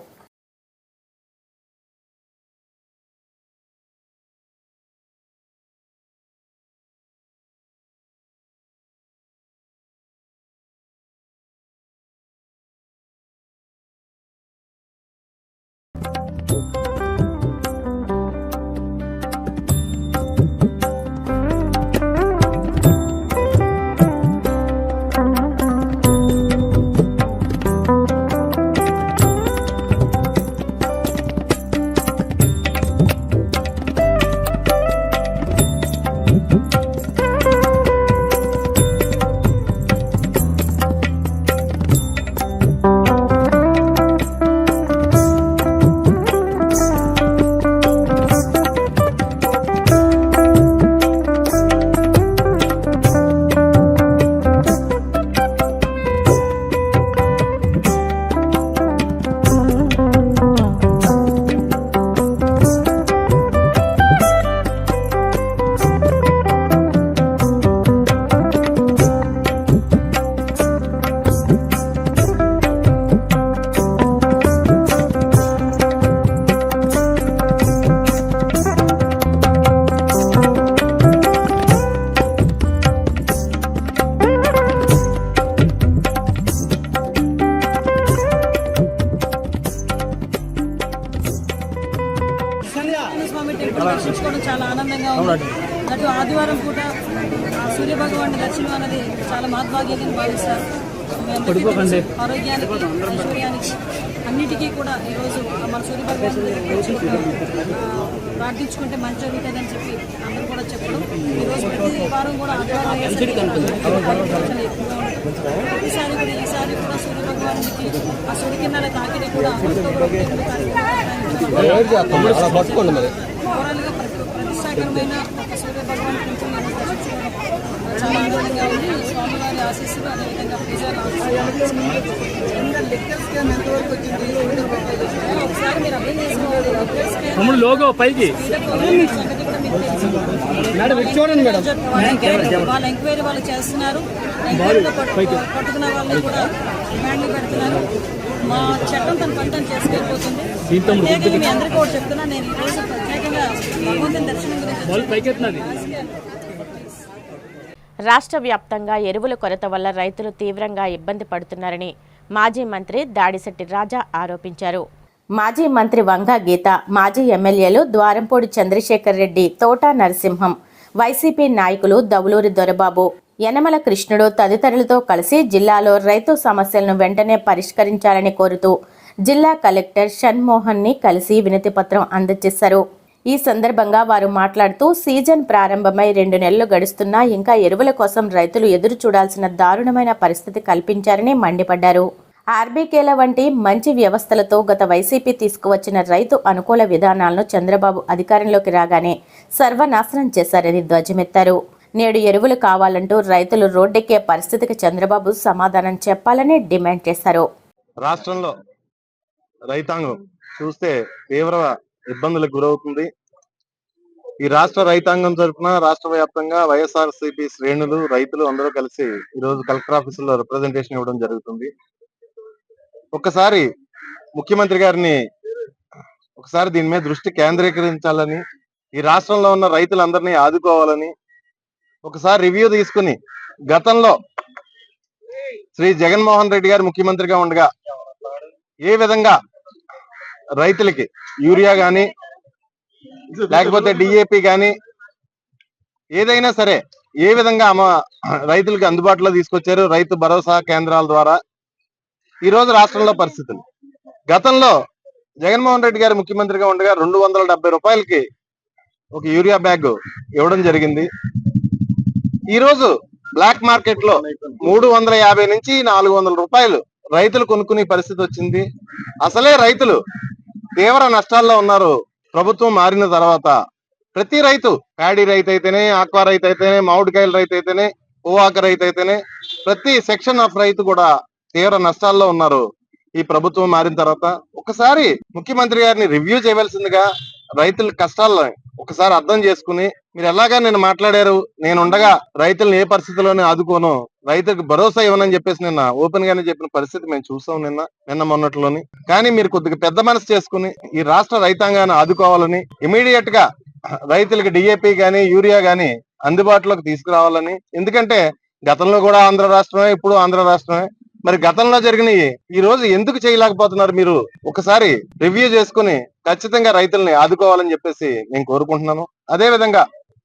స్వామి టెంపుల్ దర్శించుకోవడం చాలా ఆనందంగా ఉంది. అటు ఆదివారం పూట సూర్య భగవాన్ దర్శనం అనేది చాలా మహద్భాగ్యంగా భావిస్తారు. ఆరోగ్యానికి, ఐశ్వర్యానికి, అన్నిటికీ కూడా ఈరోజు మన సూర్య భగవాన్ ప్రార్థించుకుంటే మంచి జరుగుతుందని చెప్పి అందరూ కూడా చెప్పడం. ఈరోజు ప్రతి వారం కూడా ఆదివారం అయ్యేసరికి ఎక్కువగా ఉంటుంది. ఈసారి కూడా సూర్య భగవానికి ఆ సూర్యకిరణాల తాకిడి కూడా ఓవరాల్గా ప్రతిష్టాకరమైన ఒక సూర్య భగవాన్ టెంపుల్ దర్శించుకోవడం చాలా ఆనందంగా ఉంది. స్వామివారి ఆశీస్సులు అదేవిధంగా పూజలు ఒకసారి మీరు అర్థం చేసుకోవాలి. లోగో పైకి వాళ్ళ ఎంక్వైరీ వాళ్ళు చేస్తున్నారు. ఎంక్వైరీలో పట్టుకున్న వాళ్ళని కూడా రిమాండ్లు పెడుతున్నారు. మా చట్టం తన పని తను చేసుకెళ్ళిపోతుంది. ప్రత్యేకంగా మీ అందరికీ కూడా చెప్తున్నా, నేను ఈరోజు ప్రత్యేకంగా భగవంతుని దర్శనం గురించి రాష్ట్ర వ్యాప్తంగా ఎరువుల కొరత వల్ల రైతులు తీవ్రంగా ఇబ్బంది పడుతున్నారని మాజీ మంత్రి దాడిశెట్టి రాజా ఆరోపించారు. మాజీ మంత్రి వంగా గీత, మాజీ ఎమ్మెల్యేలు ద్వారంపూడి చంద్రశేఖర్ రెడ్డి, తోటా నరసింహం, వైసీపీ నాయకులు దవులూరి దొరబాబు, యనమల కృష్ణుడు తదితరులతో కలిసి జిల్లాలో రైతు సమస్యలను వెంటనే పరిష్కరించాలని కోరుతూ జిల్లా కలెక్టర్ షణ్మోహన్ని కలిసి వినతిపత్రం అందజేశారు. ఈ సందర్భంగా వారు మాట్లాడుతూ సీజన్ ప్రారంభమై 2 నెలలు గడుస్తున్నా ఇంకా ఎరువుల కోసం రైతులు ఎదురు చూడాల్సిన దారుణమైన పరిస్థితి కల్పించారని మండిపడ్డారు. ఆర్బీకేల వంటి మంచి వ్యవస్థలతో గత వైసీపీ తీసుకువచ్చిన రైతు అనుకూల విధానాలను చంద్రబాబు అధికారంలోకి రాగానే సర్వనాశనం చేశారని ధ్వజమెత్తారు. నేడు ఎరువులు కావాలంటూ రైతులు రోడ్డెక్కే పరిస్థితికి చంద్రబాబు సమాధానం చెప్పాలని డిమాండ్ చేశారు. రాష్ట్రంలో రైతాంగం చూస్తే తీవ్ర ఇబ్బందులకు గురవుతుంది. ఈ రాష్ట్ర రైతాంగం తరఫున రాష్ట్ర వ్యాప్తంగా వైఎస్ఆర్సీపీ శ్రేణులు, రైతులు అందరూ కలిసి ఈరోజు కలెక్టర్ ఆఫీసులో రిప్రజెంటేషన్ ఇవ్వడం జరుగుతుంది. ఒక్కసారి ముఖ్యమంత్రి గారిని ఒకసారి దీని మీద దృష్టి కేంద్రీకరించాలని, ఈ రాష్ట్రంలో ఉన్న రైతులందరినీ ఆదుకోవాలని ఒకసారి రివ్యూ తీసుకుని, గతంలో శ్రీ జగన్మోహన్ రెడ్డి గారు ముఖ్యమంత్రిగా ఉండగా ఏ విధంగా రైతులకి యూరియా గాని లేకపోతే డిఏపి గాని ఏదైనా సరే ఏ విధంగా రైతులకి అందుబాటులో తీసుకొచ్చారు రైతు భరోసా కేంద్రాల ద్వారా. ఈ రోజు రాష్ట్రంలో పరిస్థితులు, గతంలో జగన్మోహన్ రెడ్డి గారు ముఖ్యమంత్రిగా ఉండగా 270 రూపాయలకి ఒక యూరియా బ్యాగ్ ఇవ్వడం జరిగింది. ఈ రోజు బ్లాక్ మార్కెట్ లో 350 నుంచి 400 రూపాయలు రైతులు కొనుక్కునే పరిస్థితి వచ్చింది. అసలే రైతులు తీవ్ర నష్టాల్లో ఉన్నారు. ప్రభుత్వం మారిన తర్వాత ప్రతి రైతు, ప్యాడీ రైతు అయితేనే, ఆక్వా రైతు అయితేనే, మామిడికాయల రైతు అయితేనే, పొగాకు రైతు అయితేనే, ప్రతి సెక్షన్ ఆఫ్ రైతు కూడా తీవ్ర నష్టాల్లో ఉన్నారు. ఈ ప్రభుత్వం మారిన తర్వాత ఒకసారి ముఖ్యమంత్రి గారిని రివ్యూ చేయవలసిందిగా, రైతుల కష్టాలను ఒకసారి అర్థం చేసుకుని, మీరు ఎలాగా నేను మాట్లాడారు, నేను ఉండగా రైతులను ఏ పరిస్థితుల్లోనే ఆదుకోను, రైతులకు భరోసా ఇవ్వనని చెప్పేసి నిన్న ఓపెన్ గానే చెప్పిన పరిస్థితి మేము చూసాం నిన్న మొన్నట్లోని. కానీ మీరు కొద్దిగా పెద్ద మనసు చేసుకుని ఈ రాష్ట్ర రైతాంగాన్ని ఆదుకోవాలని, ఇమీడియట్ గా రైతులకు డిఏపి గాని యూరియా గాని అందుబాటులోకి తీసుకురావాలని. ఎందుకంటే గతంలో కూడా ఆంధ్ర రాష్ట్రమే, ఇప్పుడు ఆంధ్ర రాష్ట్రమే. మరి గతంలో జరిగినవి ఈ రోజు ఎందుకు చేయలేకపోతున్నారు? మీరు ఒకసారి రివ్యూ చేసుకుని ఖచ్చితంగా రైతుల్ని ఆదుకోవాలని చెప్పేసి నేను కోరుకుంటున్నాను. అదే విధంగా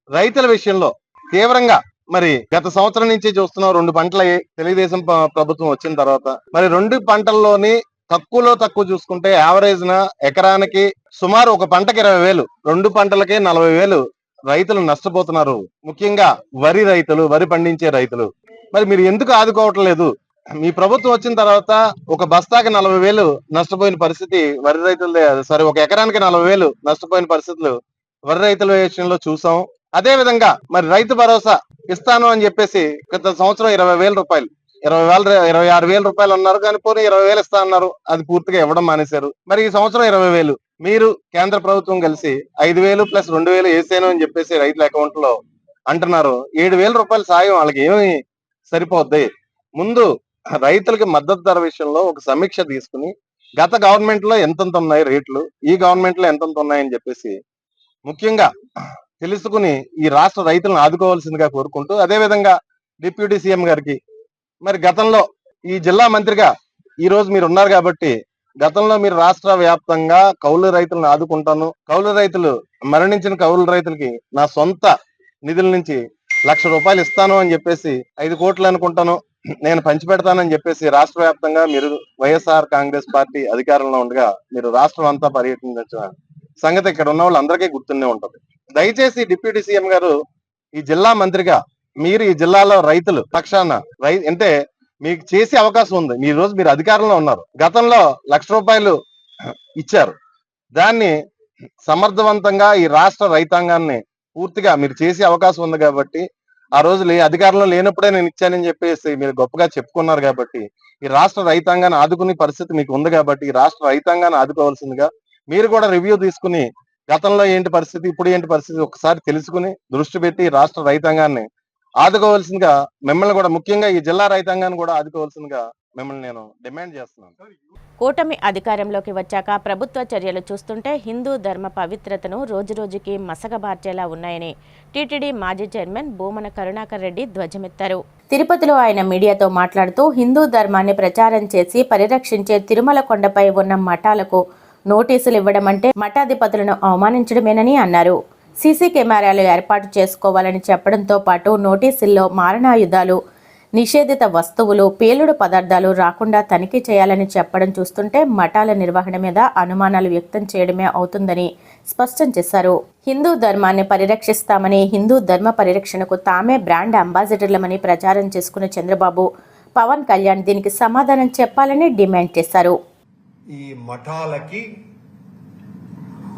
రైతుల విషయంలో తీవ్రంగా మరి గత సంవత్సరం నుంచి చూస్తున్నాం, 2 పంటలు తెలుగుదేశం ప్రభుత్వం వచ్చిన తర్వాత మరి 2 పంటల్లోని తక్కువలో తక్కువ చూసుకుంటే యావరేజ్ న ఎకరానికి సుమారు ఒక పంటకి 20,000, 2 పంటలకే 40,000 రైతులు నష్టపోతున్నారు. ముఖ్యంగా వరి రైతులు, వరి పండించే రైతులు. మరి మీరు ఎందుకు ఆదుకోవట్లేదు? మీ ప్రభుత్వం వచ్చిన తర్వాత ఒక బస్తాకి 40,000 నష్టపోయిన పరిస్థితి వరి రైతులదే. సరే, ఒక ఎకరానికి 40,000 నష్టపోయిన పరిస్థితులు వరి రైతుల విషయంలో చూసాం. అదే విధంగా మరి రైతు భరోసా ఇస్తాను అని చెప్పేసి గత సంవత్సరం 20,000 రూపాయలు, 26,000 రూపాయలు అన్నారు, కానీ పోనీ 20,000 ఇస్తా అన్నారు. అది పూర్తిగా ఇవ్వడం మానేశారు. మరి ఈ సంవత్సరం 20,000 మీరు కేంద్ర ప్రభుత్వం కలిసి 5,000 ప్లస్ 2,000 వేసాను అని చెప్పేసి రైతుల అకౌంట్ లో అంటున్నారు. 7,000 రూపాయల సాయం వాళ్ళకి ఏమి సరిపోద్ది? ముందు రైతులకి మద్దతు ధర విషయంలో ఒక సమీక్ష తీసుకుని గత గవర్నమెంట్ లో ఎంతెంత ఉన్నాయి రేట్లు, ఈ గవర్నమెంట్ లో ఎంతెంత ఉన్నాయని చెప్పేసి ముఖ్యంగా తెలుసుకుని ఈ రాష్ట్ర రైతులను ఆదుకోవాల్సిందిగా కోరుకుంటూ, అదే విధంగా డిప్యూటీ సీఎం గారికి మరి గతంలో ఈ జిల్లా మంత్రిగా ఈ రోజు మీరు ఉన్నారు కాబట్టి గతంలో మీరు రాష్ట్ర వ్యాప్తంగా కౌలు రైతులను ఆదుకుంటాను, కౌలు రైతులు మరణించిన కౌలు రైతులకి నా సొంత నిధుల నుంచి 1,00,000 రూపాయలు ఇస్తాను అని చెప్పేసి 5 కోట్లు అనుకుంటాను నేను పంచిపెడతానని చెప్పేసి రాష్ట్ర వ్యాప్తంగా మీరు వైఎస్ఆర్ కాంగ్రెస్ పార్టీ అధికారంలో ఉండగా మీరు రాష్ట్రం అంతా పర్యటించిన సంగతి ఇక్కడ ఉన్న వాళ్ళందరికీ గుర్తుండే ఉంటది. దయచేసి డిప్యూటీ సీఎం గారు ఈ జిల్లా మంత్రిగా మీరు ఈ జిల్లాలో రైతులు పక్షాన అంటే మీకు చేసే అవకాశం ఉంది. ఈ రోజు మీరు అధికారంలో ఉన్నారు. గతంలో 1,00,000 రూపాయలు ఇచ్చారు. దాన్ని సమర్థవంతంగా ఈ రాష్ట్ర రైతాంగాన్ని పూర్తిగా మీరు చేసే అవకాశం ఉంది కాబట్టి, ఆ రోజు అధికారంలో లేనప్పుడే నేను ఇచ్చానని చెప్పేసి మీరు గొప్పగా చెప్పుకున్నారు కాబట్టి, ఈ రాష్ట్ర రైతాంగాన్ని ఆదుకునే పరిస్థితి మీకు ఉంది కాబట్టి ఈ రాష్ట్ర రైతాంగాన్ని ఆదుకోవాల్సిందిగా మీరు కూడా రివ్యూ తీసుకుని గతంలో ఏంటి పరిస్థితి, ఇప్పుడు ఏంటి పరిస్థితి ఒకసారి తెలుసుకుని దృష్టి పెట్టి రాష్ట్ర రైతాంగాన్ని ఆదుకోవాల్సిందిగా మిమ్మల్ని కూడా, ముఖ్యంగా ఈ జిల్లా రైతాంగాన్ని కూడా ఆదుకోవాల్సిందిగా మిమ్మల్ని నేను డిమాండ్ చేస్తున్నాను. కూటమి అధికారంలోకి వచ్చాక ప్రభుత్వ చర్యలు చూస్తుంటే హిందూ ధర్మ పవిత్రతను రోజురోజుకి మసకబార్చేలా ఉన్నాయని టీటీడీ మాజీ చైర్మన్ భూమన కరుణాకర్ రెడ్డి ధ్వజమెత్తారు. తిరుపతిలో ఆయన మీడియాతో మాట్లాడుతూ హిందూ ధర్మాన్ని ప్రచారం చేసి పరిరక్షించే తిరుమల కొండపై ఉన్న మఠాలకు నోటీసులు ఇవ్వడం అంటే మఠాధిపతులను అవమానించడమేనని అన్నారు. సీసీ కెమెరాలు ఏర్పాటు చేసుకోవాలని చెప్పడంతో పాటు నోటీసుల్లో మారణాయుధాలు, నిషేధిత వస్తువులు, పేలుడు పదార్థాలు రాకుండా తనిఖీ చేయాలని చెప్పడం చూస్తుంటే మఠాల నిర్వహణ మీద అనుమానాలు వ్యక్తం చేయడమే అవుతుందని స్పష్టం చేశారు. హిందూ ధర్మాన్ని పరిరక్షిస్తామని, హిందూ ధర్మ పరిరక్షణకు తామే బ్రాండ్ అంబాసిడర్లమని ప్రచారం చేసుకున్న చంద్రబాబు, పవన్ కళ్యాణ్ దీనికి సమాధానం చెప్పాలని డిమాండ్ చేశారు. ఈ మఠాలకి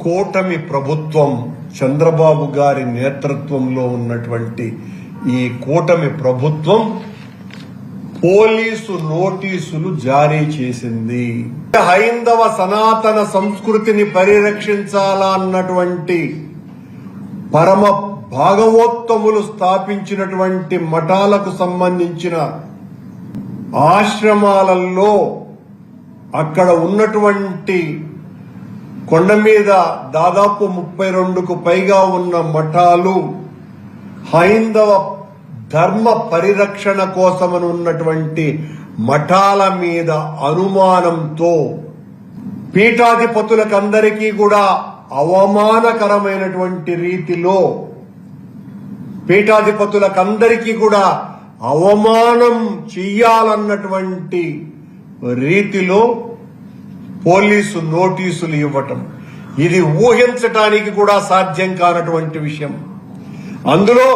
కూటమి ప్రభుత్వం, చంద్రబాబు గారి నేతృత్వంలో ఉన్నటువంటి ఈ కూటమి ప్రభుత్వం పోలీసు నోటీసులు జారీ చేసింది. హైందవ సనాతన సంస్కృతిని పరిరక్షించాలా అన్నటువంటి పరమ భాగవోత్తములు స్థాపించినటువంటి మఠాలకు సంబంధించిన ఆశ్రమాలలో అక్కడ ఉన్నటువంటి కొండ మీద దాదాపు 32కు పైగా ఉన్న మఠాలు హైందవ ధర్మ పరిరక్షణ కోసమని ఉన్నటువంటి మఠాల మీద అనుమానంతో పీఠాధిపతులకందరికీ కూడా అవమానకరమైనటువంటి రీతిలో పీఠాధిపతులకందరికీ కూడా అవమానం చెయ్యాలన్నటువంటి రీతిలో పోలీసు నోటీసులు ఇవ్వటం, ఇది ఊహించటానికి కూడా సాధ్యం కానటువంటి విషయం. అందులో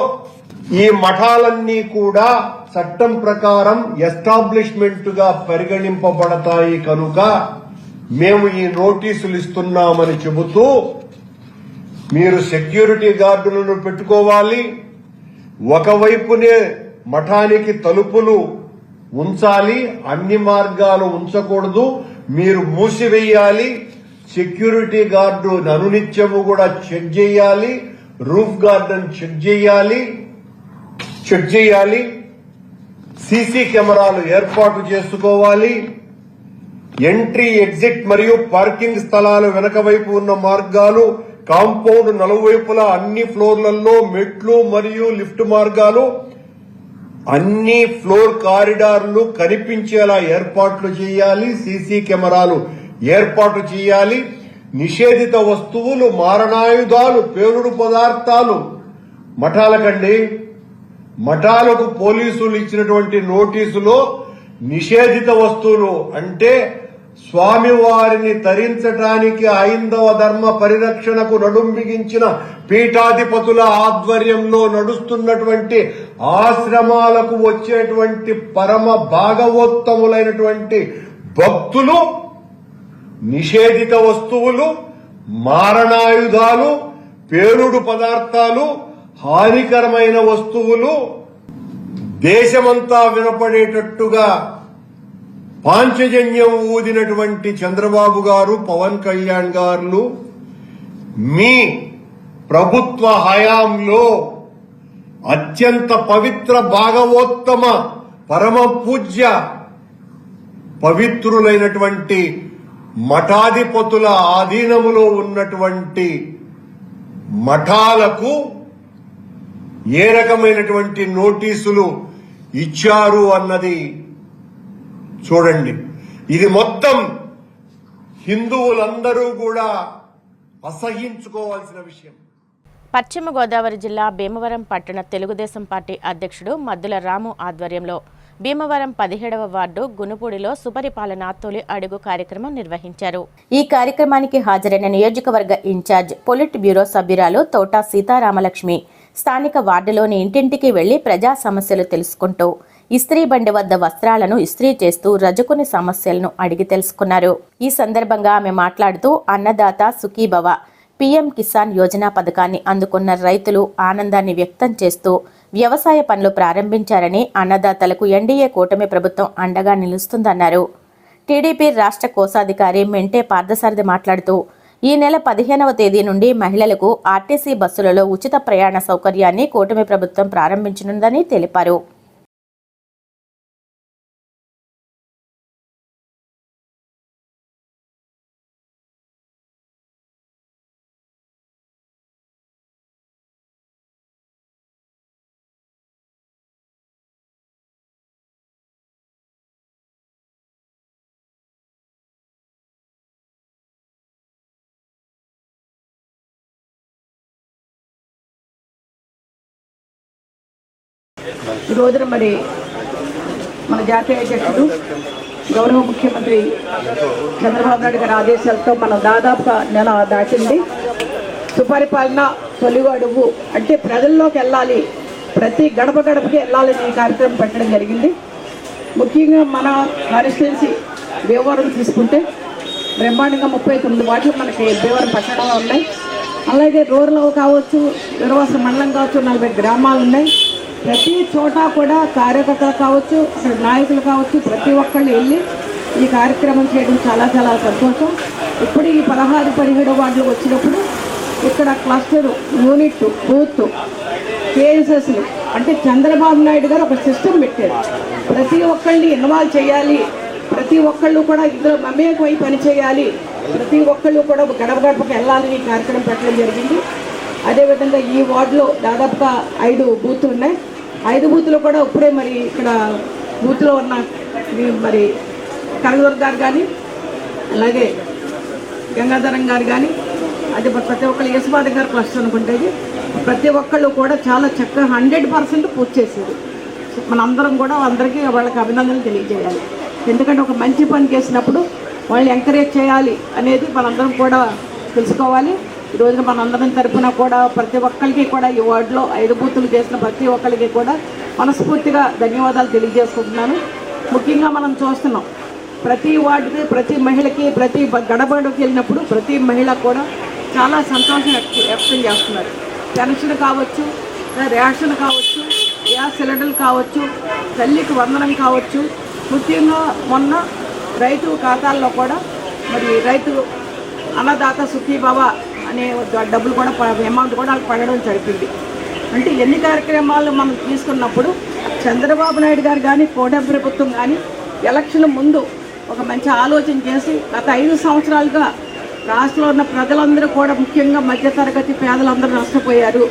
ఈ మఠాలన్నీ కూడా చట్టం ప్రకారం ఎస్టాబ్లిష్మెంట్ గా పరిగణింపబడతాయి కనుక మేము ఈ నోటీసులు ఇస్తున్నామని చెబుతూ మీరు సెక్యూరిటీ గార్డులను పెట్టుకోవాలి, ఒకవైపునే మఠానికి తలుపులు ఉంచాలి, అన్ని మార్గాలు ఉంచకూడదు, మీరు మూసివేయాలి, సెక్యూరిటీ గార్డు అనునిత్యము కూడా చెక్ చేయాలి, రూఫ్ గార్డెన్ చెక్ చేయాలి, సీసీ కెమెరాలు ఏర్పాటు చేసుకోవాలి, ఎంట్రీ ఎగ్జిట్ మరియు పార్కింగ్ స్థలాలు వెనక వైపు ఉన్న మార్గాలు, కాంపౌండ్ నలువైపులా అన్ని ఫ్లోర్లలో మెట్లు మరియు లిఫ్ట్ మార్గాలు, అన్ని ఫ్లోర్ కారిడార్లు కనిపించేలా ఏర్పాట్లు చేయాలి, సీసీ కెమెరాలు ఏర్పాటు చేయాలి. నిషేధిత వస్తువులు, మారణాయుధాలు, పేలుడు పదార్థాలు మఠాలకండి. మఠాలకు పోలీసులు ఇచ్చినటువంటి నోటీసులో నిషేధిత వస్తువులు అంటే స్వామివారిని తరించటానికి హైందవ ధర్మ పరిరక్షణకు నడుం బిగించిన పీఠాధిపతుల ఆధ్వర్యంలో నడుస్తున్నటువంటి ఆశ్రమాలకు వచ్చేటువంటి పరమ భాగవోత్తములైనటువంటి భక్తులు నిషేధిత వస్తువులు, మారణాయుధాలు, పేలుడు పదార్థాలు, హానికరమైన వస్తువులు దేశమంతా వినపడేటట్టుగా పాంచజన్యం ఊదినటువంటి చంద్రబాబు గారు, పవన్ కళ్యాణ్ గారు మీ ప్రభుత్వ హయాంలో అత్యంత పవిత్ర భాగవోత్తమ పరమ పూజ్య పవిత్రులైనటువంటి మఠాధిపతుల ఆధీనములో ఉన్నటువంటి మఠాలకు ఏ రకమైనటువంటి నోటీసులు ఇచ్చారు అన్నది చూడండి. ఇది మొత్తం హిందువులందరూ కూడా అసహించుకోవాల్సిన విషయం. పశ్చిమ గోదావరి జిల్లా భీమవరం పట్టణ తెలుగుదేశం పార్టీ అధ్యక్షుడు మద్దుల రాము ఆధ్వర్యంలో భీమవరం 17వ వార్డు గునుపూడిలో సుపరిపాలన తొలి అడుగు కార్యక్రమం నిర్వహించారు. ఈ కార్యక్రమానికి హాజరైన నియోజకవర్గ ఇన్ఛార్జ్ పొలిట్ బ్యూరో సభ్యురాలు తోటా సీతారామలక్ష్మి స్థానిక వార్డులోని ఇంటింటికి వెళ్లి ప్రజా సమస్యలు తెలుసుకుంటూ ఇస్త్రీ బండి వద్ద వస్త్రాలను ఇస్త్రీ చేస్తూ రజకుని సమస్యలను అడిగి తెలుసుకున్నారు. ఈ సందర్భంగా ఆమె మాట్లాడుతూ అన్నదాత సుఖీభవ, పీఎం కిసాన్ యోజన పథకాన్ని అందుకున్న రైతులు ఆనందాన్ని వ్యక్తం చేస్తూ వ్యవసాయ పనులు ప్రారంభించారని, అన్నదాతలకు ఎన్డీఏ కూటమి ప్రభుత్వం అండగా నిలుస్తుందన్నారు. టీడీపీ రాష్ట్ర కోశాధికారి మెంటే పార్థసారథి మాట్లాడుతూ ఈ నెల 15వ తేదీ నుండి మహిళలకు ఆర్టీసీ బస్సులలో ఉచిత ప్రయాణ సౌకర్యాన్ని కూటమి ప్రభుత్వం ప్రారంభించనుందని తెలిపారు. ఈ రోజున మరి మన జాతీయ అధ్యక్షుడు గౌరవ ముఖ్యమంత్రి చంద్రబాబు నాయుడు గారి ఆదేశాలతో మనం దాదాపుగా నెల దాటింది. సుపరిపాలన తొలి అడుగు అంటే ప్రజల్లోకి వెళ్ళాలి, ప్రతి గడప గడపకి వెళ్ళాలని ఈ కార్యక్రమం పెట్టడం జరిగింది. ముఖ్యంగా మన కాన్స్టిట్యున్సీ భీమవరం తీసుకుంటే బ్రహ్మాండంగా 39 వార్డులు మనకి భీమవరం పట్టణంలో ఉన్నాయి. అలాగే రూరల్ కావచ్చు, విరవాస మండలం కావచ్చు, 40 గ్రామాలు ఉన్నాయి. ప్రతి చోట కూడా కార్యకర్తలు కావచ్చు, అక్కడ నాయకులు కావచ్చు, ప్రతి ఒక్కళ్ళు వెళ్ళి ఈ కార్యక్రమం చేయడం చాలా చాలా సంతోషం. ఇప్పుడు ఈ 16-17 వార్డులు వచ్చినప్పుడు ఇక్కడ క్లస్టర్, యూనిట్, బూత్, కేఎస్ఎస్లు అంటే చంద్రబాబు నాయుడు గారు ఒక సిస్టమ్ పెట్టారు. ప్రతి ఒక్కళ్ళని ఇన్వాల్వ్ చేయాలి, ప్రతి ఒక్కళ్ళు కూడా ఇందులో మమేకమై పని చేయాలి, ప్రతి ఒక్కళ్ళు కూడా గడప గడపకి వెళ్ళాలని ఈ కార్యక్రమం పెట్టడం జరిగింది. అదేవిధంగా ఈ వార్డులో దాదాపుగా 5 బూతులు ఉన్నాయి. 5 బూతులు కూడా ఇప్పుడే మరి ఇక్కడ బూత్లో ఉన్న మరి కనగదుర్గ గారు కానీ, అలాగే గంగాధరం గారు కానీ, అది ప్రతి ఒక్కళ్ళు యేసుబాద్ గారు క్లస్టర్ అనుకుంటే ప్రతి ఒక్కళ్ళు కూడా చాలా చక్కగా 100% పూర్తి చేసేది. మనందరం కూడా అందరికీ వాళ్ళకి అభినందనలు తెలియజేయాలి. ఎందుకంటే ఒక మంచి పని చేసినప్పుడు వాళ్ళని ఎంకరేజ్ చేయాలి అనేది మనందరం కూడా తెలుసుకోవాలి. ఈ రోజున మనందరం తరఫున కూడా ప్రతి ఒక్కరికి కూడా ఈ వార్డులో 5 బూతులు చేసిన ప్రతి ఒక్కరికి కూడా మనస్ఫూర్తిగా ధన్యవాదాలు తెలియజేసుకుంటున్నాను. ముఖ్యంగా మనం చూస్తున్నాం ప్రతి వార్డుకి, ప్రతి మహిళకి, ప్రతి గడబడికి వెళ్ళినప్పుడు ప్రతి మహిళ కూడా చాలా సంతోషం వ్యక్తం చేస్తున్నారు. పెన్షన్ కావచ్చు, రేషన్ కావచ్చు, గ్యాస్ సిలిండర్లు కావచ్చు, తల్లికి వందనం కావచ్చు. ముఖ్యంగా మొన్న రైతు ఖాతాల్లో కూడా మరి రైతు అన్నదాత సుఖీభవ అనే డబ్బులు కూడా అమౌంట్ కూడా వాళ్ళకి పడడం జరిగింది. అంటే ఎన్ని కార్యక్రమాలు మనం తీసుకున్నప్పుడు చంద్రబాబు నాయుడు గారు కానీ, కూటమి ప్రభుత్వం కానీ ఎలక్షన్ ముందు ఒక మంచి ఆలోచన చేసి గత 5 సంవత్సరాలుగా రాష్ట్రంలో ఉన్న ప్రజలందరూ కూడా, ముఖ్యంగా మధ్యతరగతి పేదలందరూ నష్టపోయారు.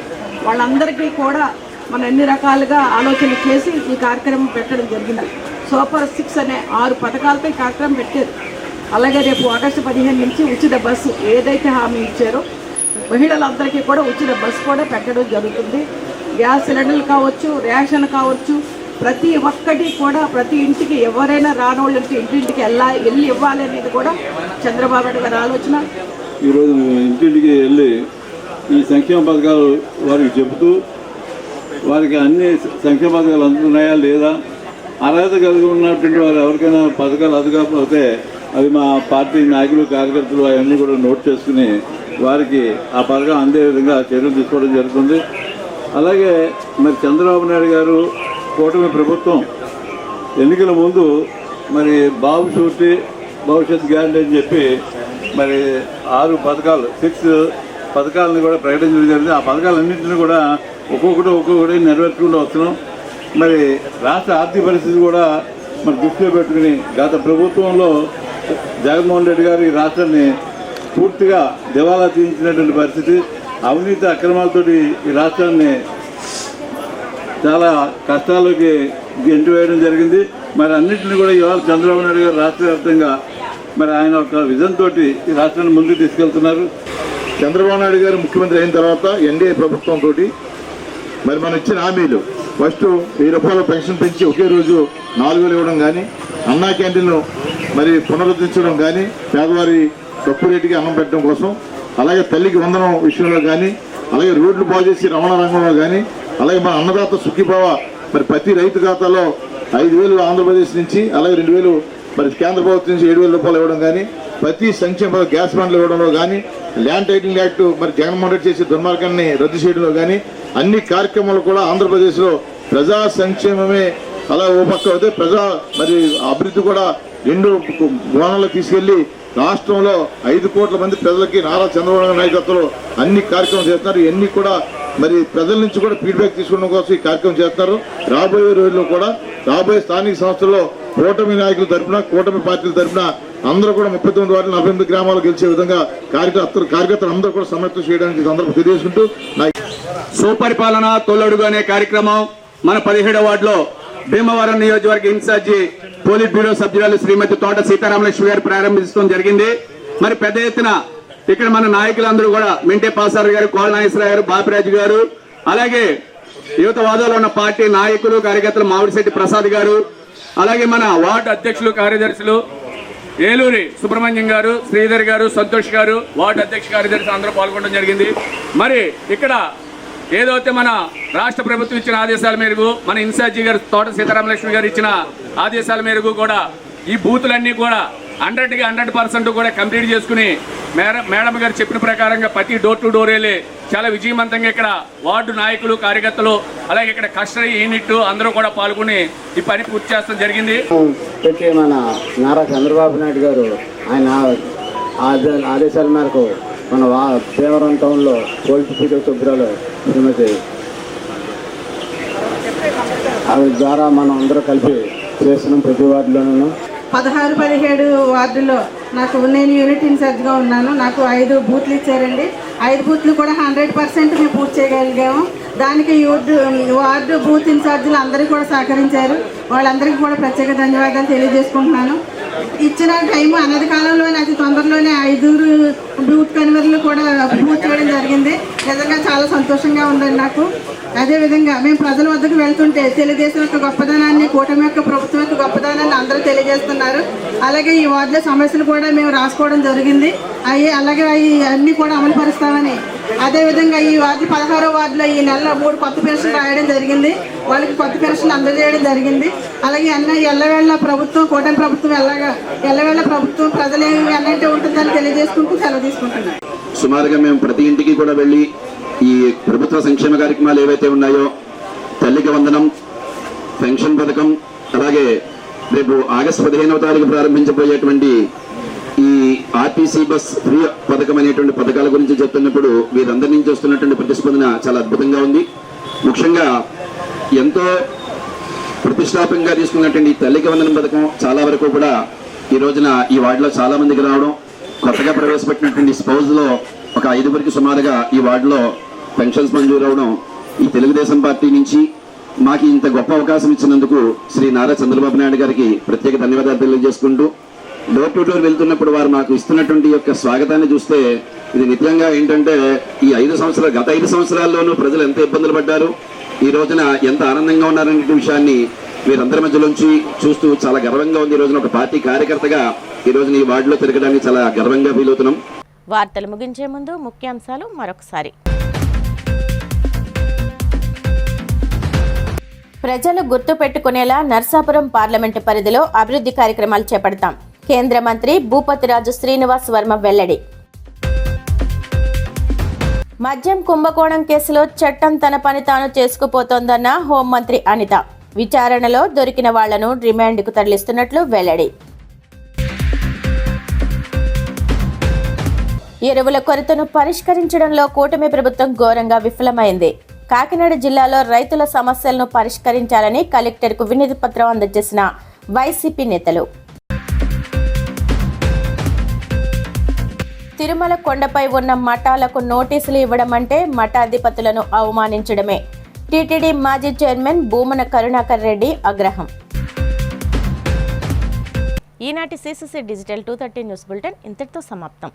వాళ్ళందరికీ కూడా మనం అన్ని రకాలుగా ఆలోచన చేసి ఈ కార్యక్రమం పెట్టడం జరిగింది. సూపర్ 6 అనే 6 పథకాలతో ఈ కార్యక్రమం పెట్టారు. అలాగే రేపు ఆగస్టు 15 నుంచి ఉచిత బస్సు ఏదైతే హామీ ఇచ్చారో మహిళలందరికీ కూడా ఉచిత బస్సు కూడా పెట్టడం జరుగుతుంది. గ్యాస్ సిలిండర్లు కావచ్చు, రేషన్ కావచ్చు, ప్రతి ఒక్కటి కూడా ప్రతి ఇంటికి ఎవరైనా రానోళ్ళకి ఇంటింటికి వెళ్ళి ఇవ్వాలి అనేది కూడా చంద్రబాబు నాయుడు గారి ఆలోచన. ఈరోజు ఇంటింటికి వెళ్ళి ఈ సంక్షేమ పథకాలు వారికి చెబుతూ వారికి అన్ని సంక్షేమ పథకాలు అందుతున్నాయా లేదా, అర్హత కలిగి ఉన్నటువంటి వారు ఎవరికైనా పథకాలు అందుకపోతే అవి మా పార్టీ నాయకులు కార్యకర్తలు అవన్నీ కూడా నోట్ చేసుకుని వారికి ఆ పథకం అందే విధంగా చర్యలు తీసుకోవడం జరుగుతుంది. అలాగే మరి చంద్రబాబు నాయుడు గారు కూటమి ప్రభుత్వం ఎన్నికల ముందు మరి బాబు షూరిటీ భవిష్యత్ గ్యారంటీ అని చెప్పి మరి 6 పథకాలు 6 పథకాలను కూడా ప్రకటించడం జరిగింది. ఆ పథకాలన్నింటినీ కూడా ఒక్కొక్కటి నెరవేర్చుకుంటూ వస్తున్నాం. మరి రాష్ట్ర ఆర్థిక పరిస్థితి కూడా మరి దృష్టిలో పెట్టుకుని గత ప్రభుత్వంలో జగన్మోహన్ రెడ్డి గారు ఈ రాష్ట్రాన్ని పూర్తిగా దివాలా తీయించినటువంటి పరిస్థితి, అవినీతి అక్రమాలతోటి ఈ రాష్ట్రాన్ని చాలా కష్టాల్లోకి గెంటివేయడం జరిగింది. మరి అన్నింటినీ కూడా ఇవాళ చంద్రబాబు నాయుడు గారు రాష్ట్ర వ్యాప్తంగా మరి ఆయన ఒక విజన్ తోటి ఈ రాష్ట్రాన్ని ముందుకు తీసుకెళ్తున్నారు. చంద్రబాబు నాయుడు గారు ముఖ్యమంత్రి అయిన తర్వాత ఎన్డీఏ ప్రభుత్వంతో మరి మనం ఇచ్చిన హామీలు ఫస్ట్ 1000 రూపాయల పెన్షన్ పెంచి ఒకే రోజు 4,000 ఇవ్వడం కానీ, అన్నా క్యాంటీన్లు మరి పునరుద్ధరించడం కానీ, పేదవారి తక్కువ రేటుకి అన్నం పెట్టడం కోసం, అలాగే తల్లికి వందనం విషయంలో కానీ, అలాగే రోడ్లు బాగు చేసి రవాణా రంగంలో కానీ, అలాగే మన అన్నదాత సుఖీభావ మరి ప్రతి రైతు ఖాతాలో 5,000 ఆంధ్రప్రదేశ్ నుంచి, అలాగే 2,000 మరి కేంద్ర ప్రభుత్వం నుంచి 7,000 రూపాయలు ఇవ్వడం కానీ, ప్రతి సంక్షేమ గ్యాస్ బండ్లు ఇవ్వడంలో కానీ, ల్యాండ్ టైటిలింగ్ యాక్ట్ మరి జగన్మోహన్ రెడ్డి చేసే దుర్మార్గాన్ని రద్దు చేయడంలో కానీ, అన్ని కార్యక్రమాలు కూడా ఆంధ్రప్రదేశ్లో ప్రజా సంక్షేమమే అలా ఓ పక్క అయితే ప్రజా మరి అభివృద్ధి కూడా 2 కోణాల్లో తీసుకెళ్లి రాష్ట్రంలో 5 కోట్ల మంది ప్రజలకి నారా చంద్రబాబు నాయుడు నాయకత్వంలో అన్ని కార్యక్రమాలు చేస్తున్నారు. ఇవన్నీ కూడా మరి ప్రజల నుంచి కూడా ఫీడ్బ్యాక్ తీసుకోవడం కోసం ఈ కార్యక్రమం చేస్తున్నారు. రాబోయే రోజుల్లో కూడా రాబోయే స్థానిక సంస్థల్లో కూటమి నాయకుల తరఫున, కూటమి పార్టీల తరఫున అందరూ కూడా 39 వార్డులు 48 గ్రామాలు గెలిచే విధంగా కార్యకర్తలు అందరూ కూడా సమర్థం చేయడానికి సందర్భం తెలియజేసుకుంటూ సుపరిపాలన తొలడుగు అనే కార్యక్రమం మన 17వ వార్డులో భీమవరం నియోజకవర్గ ఇన్ఛార్జి పోలిట్ బ్యూరో సభ్యురాలు శ్రీమతి తోట సీతారామలక్ష్మి గారు ప్రారంభించడం జరిగింది. మరి పెద్ద ఎత్తున ఇక్కడ మన నాయకులందరూ కూడా మెంటే పాసారు గారు, కోళ్ళ నాగేశ్వరరావు గారు, బాపిరాజు గారు, అలాగే యువతవాదంలో ఉన్న పార్టీ నాయకులు కార్యకర్తలు మామిడిశెట్టి ప్రసాద్ గారు, అలాగే మన వార్డు అధ్యక్షులు కార్యదర్శులు ఏలూరి సుబ్రహ్మణ్యం గారు, శ్రీధర్ గారు, సంతోష్ గారు, వార్డు అధ్యక్ష కార్యదర్శి అందరూ పాల్గొనడం జరిగింది. మరి ఇక్కడ ఏదైతే మన రాష్ట్ర ప్రభుత్వం ఇచ్చిన ఆదేశాల మేరకు, మన ఇన్ఛార్జి గారు తోట సీతారామలక్ష్మి గారు ఇచ్చిన ఆదేశాల మేరకు కూడా ఈ బూతులన్నీ కూడా 100% కూడా కంప్లీట్ చేసుకుని మేడం గారు చెప్పిన ప్రకారంగా ప్రతి డోర్ టు డోర్ వెళ్ళి చాలా విజయవంతంగా ఇక్కడ వార్డు నాయకులు కార్యకర్తలు అలాగే ఇక్కడ కస్టడీ యూనిట్ అందరూ కూడా పాల్గొని ఈ పని పూర్తి చేస్తాం జరిగింది. పెట్టి మన నారా చంద్రబాబు నాయుడు గారు ఆయన ఆదేశాల మేరకు మన భీమవరం టౌన్లో పోలీసు పీఠ సభ్యురాలు శ్రీమతి ఆవిడ ద్వారా మనం అందరూ కలిపి చేస్తున్నాం. ప్రతి వార్డులోనూ 16-17 వార్డులో నేను యూనిట్ ఇన్ఛార్జ్గా ఉన్నాను. నాకు 5 బూత్లు ఇచ్చారండి. 5 బూత్లు కూడా 100% మేము పూర్తి చేయగలిగాము. దానికి వార్డు బూత్ ఇన్ఛార్జీలు అందరికీ కూడా సహకరించారు. వాళ్ళందరికీ కూడా ప్రత్యేక ధన్యవాదాలు తెలియజేసుకుంటున్నాను. ఇచ్చిన టైం అన్నది కాలంలోనే అతి తొందరలోనే 5 బూత్ కన్వీనర్లు కూడా పూర్తి చేయడం జరిగింది. నిజంగా చాలా సంతోషంగా ఉందండి నాకు. అదేవిధంగా మేము ప్రజల వద్దకు వెళ్తుంటే తెలుగుదేశం యొక్క గొప్పదనాన్ని, కూటమి యొక్క ప్రభుత్వం యొక్క గొప్పదనాన్ని అందరూ తెలియజేస్తున్నారు. అలాగే ఈ వార్డులో సమస్యలు కూడా మేము రాసుకోవడం జరిగింది. అలాగే అన్నీ కూడా అమలు పరుస్తామని, అదేవిధంగా ఈ వార్డు 16వ వార్డులో ఈ నెలలో 3 కొత్త పెన్షన్లు రాయడం జరిగింది. వాళ్ళకి కొత్త పెన్షన్లు అందజేయడం జరిగింది. అలాగే ఎల్లవేళ ప్రభుత్వం, కూటమి ప్రభుత్వం ఎల్లవేళ ప్రభుత్వం ప్రజలు అన్నంటే ఉంటుందని తెలియజేసుకుంటూ సెలవు తీసుకుంటున్నాం. సుమారుగా మేము ప్రతి ఇంటికి కూడా వెళ్ళి ఈ ప్రభుత్వ సంక్షేమ కార్యక్రమాలు ఏవైతే ఉన్నాయో, తల్లికి వందనం, పెన్షన్ పథకం, అలాగే రేపు ఆగస్టు 15వ తారీఖు ప్రారంభించబోయేటువంటి ఈ ఆర్టీసీ బస్ ఫ్రీ పథకం అనేటువంటి పథకాల గురించి చెప్తున్నప్పుడు వీరందరి నుంచి వస్తున్నటువంటి ప్రతిస్పందన చాలా అద్భుతంగా ఉంది. ముఖ్యంగా ఎంతో ప్రతిష్టాత్మకంగా తీసుకున్నటువంటి తల్లికి వందనం పథకం చాలా వరకు కూడా ఈ రోజున ఈ వార్డులో చాలా మందికి రావడం, కొత్తగా ప్రవేశపెట్టినటువంటి స్పౌజ్ లో ఒక 5 సుమారుగా ఈ వార్డులో పెన్షన్స్ మంజూరు అవడం, ఈ తెలుగుదేశం పార్టీ నుంచి మాకు ఇంత గొప్ప అవకాశం ఇచ్చినందుకు శ్రీ నారా చంద్రబాబు నాయుడు గారికి ప్రత్యేక ధన్యవాదాలు తెలియజేసుకుంటూ, డోర్ టు డోర్ వెళ్తున్నప్పుడు వారు మాకు ఇస్తున్నటువంటి యొక్క స్వాగతాన్ని చూస్తే ఇది నిజంగా ఏంటంటే ఈ గత 5 సంవత్సరాల్లోనూ ప్రజలు ఎంత ఇబ్బందులు పడ్డారు, ఈ రోజున ఎంత ఆనందంగా ఉన్నారనే విషయాన్ని వీరందరి మధ్యలోంచి చూస్తూ చాలా గర్వంగా ఉంది. ఈ రోజున ఒక పార్టీ కార్యకర్తగా ఈ రోజున ఈ వార్డులో తిరగడానికి చాలా గర్వంగా ఫీల్ అవుతున్నాం. వార్తలు ముగించే ముందు ముఖ్యాంశాలు మరొకసారి. ప్రజలు గుర్తు పెట్టుకునేలా నర్సాపురం పార్లమెంటు పరిధిలో అభివృద్ధి కార్యక్రమాలు చేపడతాం. కేంద్ర మంత్రి భూపతిరాజు శ్రీనివాస్ వర్మ వెల్లడి. మద్యం కుంభకోణం కేసులో చట్టం తన పని తాను చేసుకుపోతోందన్న హోంమంత్రి అనిత. విచారణలో దొరికిన వాళ్లను రిమాండ్కు తరలిస్తున్నట్లు వెల్లడి. ఎరువుల కొరతను పరిష్కరించడంలో కూటమి ప్రభుత్వం ఘోరంగా విఫలమైంది. కాకినాడ జిల్లాలో రైతుల సమస్యలను పరిష్కరించాలని కలెక్టర్కు వినతి పత్రం అందజేసిన వైసీపీ నేతలు. తిరుమల కొండపై ఉన్న మఠాలకు నోటీసులు ఇవ్వడం అంటే మఠాధిపతులను అవమానించడమే. టీటీడీ మాజీ చైర్మన్ భూమన కరుణాకర్ రెడ్డి ఆగ్రహం. ఈనాటి సిసిసి డిజిటల్ 230 న్యూస్ బులెటిన్ ఇంతటితో సమాప్తం.